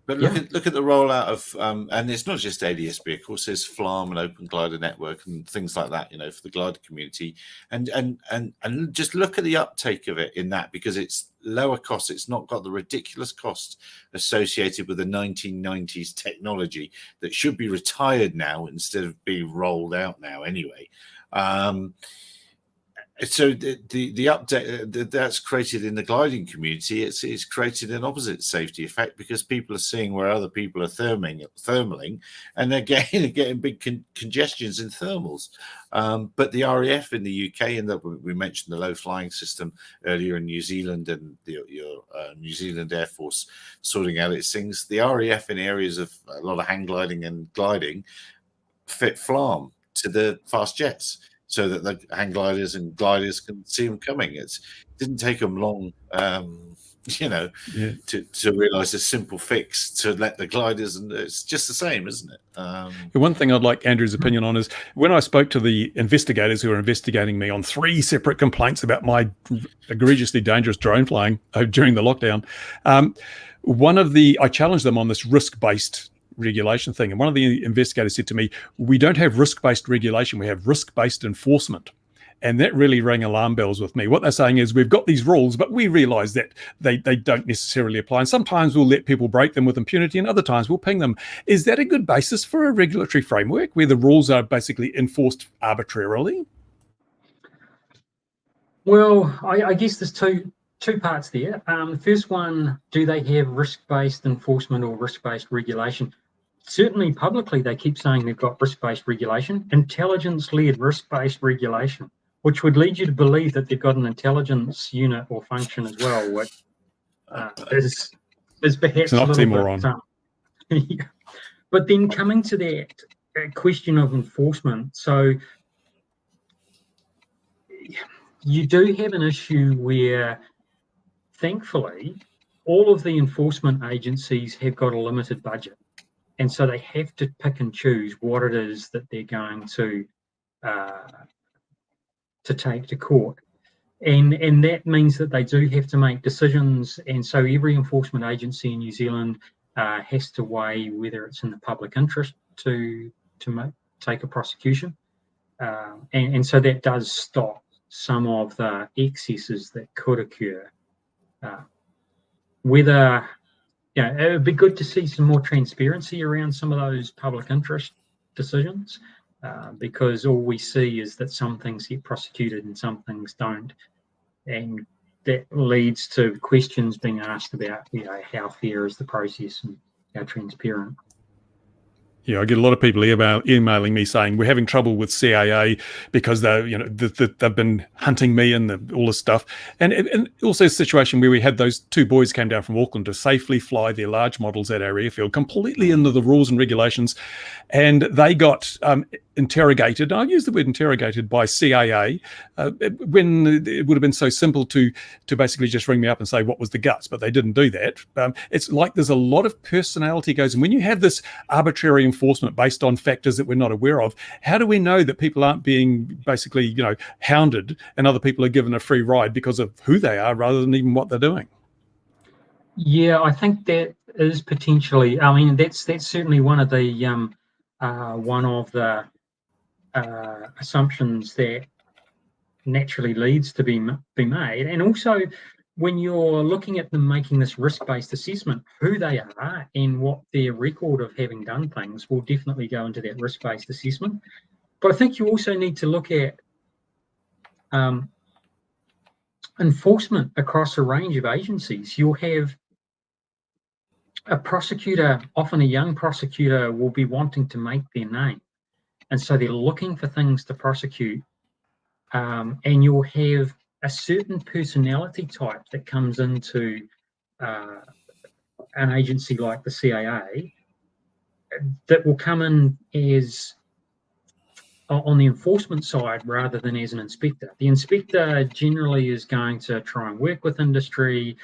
But look at the rollout of, and it's not just ADS-B, of course. There's FLARM and Open Glider Network and things like that, you know, for the glider community, and just look at the uptake of it in that, because it's lower cost. It's not got the ridiculous cost associated with the 1990s technology that should be retired now instead of being rolled out now anyway. So the update that's created in the gliding community, it's created an opposite safety effect, because people are seeing where other people are thermaling, and they're getting big congestions in thermals. But the RAF in the UK, and we mentioned the low flying system earlier in New Zealand, and your New Zealand Air Force sorting out its things. The RAF in areas of a lot of hang gliding and gliding fit FLARM to the fast jets, so that the hang gliders and gliders can see them coming. It didn't take them long, to realise a simple fix to let the gliders, and it's just the same, isn't it? The one thing I'd like Andrew's opinion on is, when I spoke to the investigators who are investigating me on 3 separate complaints about my egregiously dangerous drone flying during the lockdown, I challenged them on this risk-based regulation thing, and one of the investigators said to me, we don't have risk-based regulation, we have risk-based enforcement. And that really rang alarm bells with me. What they're saying is, we've got these rules, but we realize that they don't necessarily apply, and sometimes we'll let people break them with impunity, and other times we'll ping them. Is that a good basis for a regulatory framework where the rules are basically enforced arbitrarily? Well, I guess there's two parts there. The first one, do they have risk-based enforcement or risk-based regulation? Certainly publicly, they keep saying they've got risk-based regulation, intelligence-led risk-based regulation, which would lead you to believe that they've got an intelligence unit or function as well, which is perhaps an oxymoron. But then coming to that question of enforcement, so you do have an issue where, thankfully, all of the enforcement agencies have got a limited budget. And so they have to pick and choose what it is that they're going to take to court. And that means that they do have to make decisions. And so every enforcement agency in New Zealand has to weigh whether it's in the public interest to take a prosecution. And so that does stop some of the excesses that could occur. It would be good to see some more transparency around some of those public interest decisions, because all we see is that some things get prosecuted and some things don't. And that leads to questions being asked about, how fair is the process and how transparent. Yeah, I get a lot of people emailing me saying we're having trouble with CAA because they've been hunting me and all this stuff, and also a situation where we had those 2 boys came down from Auckland to safely fly their large models at our airfield, completely into the rules and regulations, and they got interrogated. I use the word interrogated by CAA when it would have been so simple to basically just ring me up and say what was the guts, but they didn't do that. It's like there's a lot of personality goes, and when you have this arbitrary enforcement based on factors that we're not aware of, how do we know that people aren't being basically hounded and other people are given a free ride because of who they are rather than even what they're doing? Yeah, I think that is potentially. I mean, that's certainly one of the assumptions that naturally leads to be made. And also, when you're looking at them making this risk-based assessment, who they are and what their record of having done things will definitely go into that risk-based assessment. But I think you also need to look at enforcement across a range of agencies. You'll have a prosecutor, often a young prosecutor, will be wanting to make their name. And so they're looking for things to prosecute. And you'll have a certain personality type that comes into an agency like the CAA that will come in as on the enforcement side rather than as an inspector. The inspector generally is going to try and work with industry,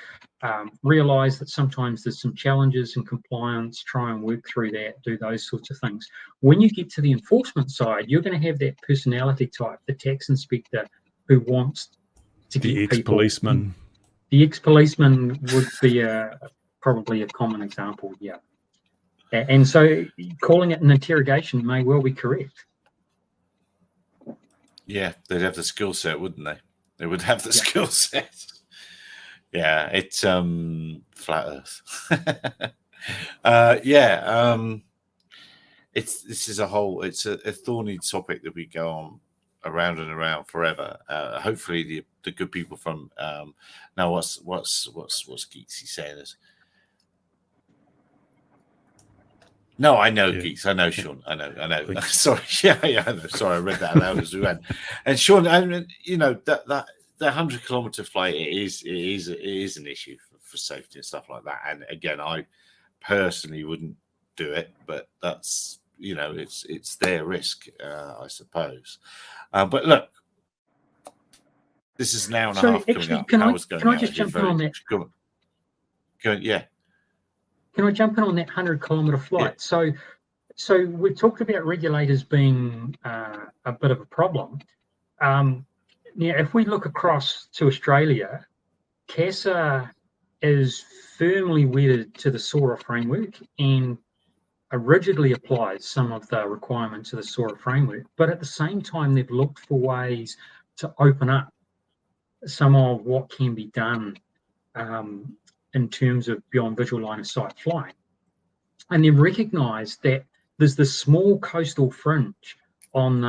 realise that sometimes there's some challenges in compliance, try and work through that, do those sorts of things. When you get to the enforcement side, you're going to have that personality type, the tax inspector who wants to get people. Ex-policeman. The ex-policeman would be probably a common example, yeah. And so calling it an interrogation may well be correct. Yeah, they'd have the skill set, wouldn't they? They would have the skill set. Yeah, it's flat Earth. This is it's a thorny topic that we go on around and around forever. Hopefully, the good people from now what's Geeksy saying is. No, I know Geeks. I know Sean. I know. Sorry, I know. Sorry, I read that aloud as we went. And Sean, I mean, you know that the 100-kilometer flight it is an issue for safety and stuff like that. And again, I personally wouldn't do it, but that's it's their risk, I suppose. But look, this is an hour and a half coming up. Can I just jump in on that? Yeah. Can I jump in on that 100-kilometer flight? Yeah. So we've talked about regulators being a bit of a problem. Now, if we look across to Australia, CASA is firmly wedded to the SORA framework and rigidly applies some of the requirements of the SORA framework. But at the same time, they've looked for ways to open up some of what can be done in terms of beyond visual line of sight flying. And they've recognised that there's this small coastal fringe on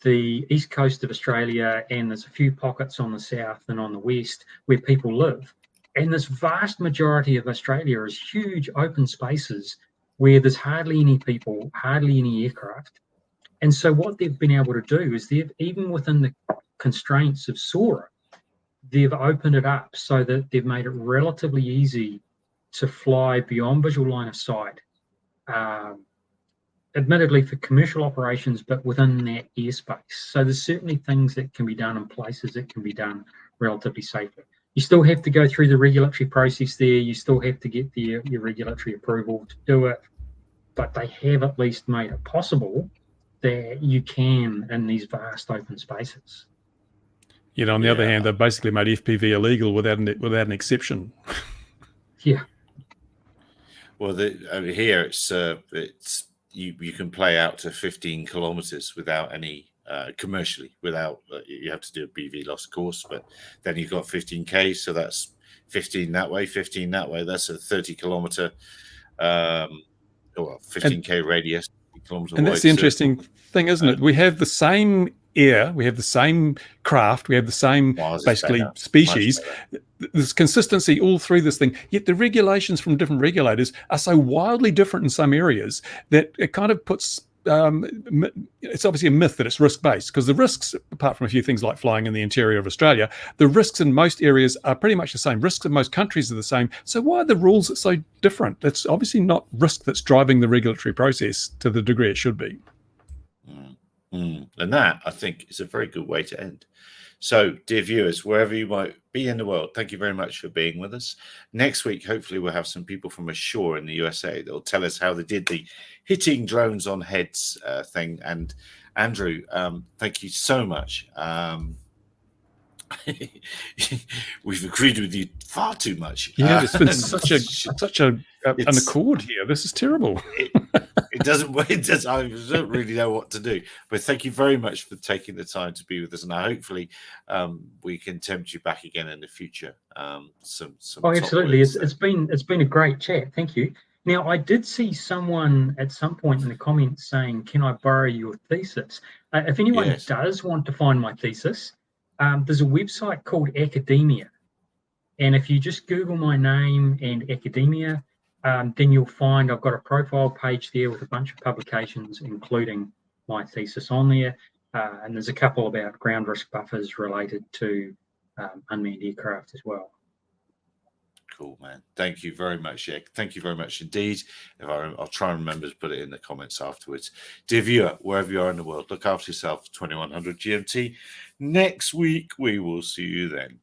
the east coast of Australia, and there's a few pockets on the south and on the west where people live. And this vast majority of Australia is huge open spaces where there's hardly any people, hardly any aircraft. And so what they've been able to do is even within the constraints of SORA, they've opened it up so that they've made it relatively easy to fly beyond visual line of sight, admittedly for commercial operations, but within that airspace. So there's certainly things that can be done in places that can be done relatively safely. You still have to go through the regulatory process there. You still have to get your regulatory approval to do it, but they have at least made it possible that you can in these vast open spaces. On the other hand, they've basically made FPV illegal without an exception. Yeah. Well, over here it's you can play out to 15 kilometers without any commercially, without you have to do a BV loss course, but then you've got 15K, so that's 15 that way, 15 that way. That's a 30-kilometer, 15K radius. And that's the interesting thing, isn't it? We have the same air, we have the same craft, we have the same species. There's consistency all through this thing, yet the regulations from different regulators are so wildly different in some areas that it kind of puts it's obviously a myth that it's risk-based, because the risks, apart from a few things like flying in the interior of Australia, the risks in most areas are pretty much the same. Risks in most countries are the same. So why are the rules so different? It's obviously not risk that's driving the regulatory process to the degree it should be. And that, I think, is a very good way to end. So, dear viewers, wherever you might be in the world, thank you very much for being with us. Next week, hopefully, we'll have some people from ashore in the USA that will tell us how they did the hitting drones on heads thing. And Andrew, thank you so much. we've agreed with you far too much. Yeah, there's been and such an accord here. This is terrible. it doesn't. It does. I don't really know what to do. But thank you very much for taking the time to be with us, and hopefully we can tempt you back again in the future. Some Oh, top absolutely. words It's been a great chat. Thank you. Now, I did see someone at some point in the comments saying, "Can I borrow your thesis?" If anyone Yes. does want to find my thesis, there's a website called Academia, and if you just Google my name and Academia, then you'll find I've got a profile page there with a bunch of publications, including my thesis on there, and there's a couple about ground risk buffers related to unmanned aircraft as well. Cool, man. Thank you very much. Yeah, thank you very much indeed. I'll try and remember to put it in the comments afterwards. Dear viewer, wherever you are in the world, look after yourself. 2100 GMT. Next week, we will see you then.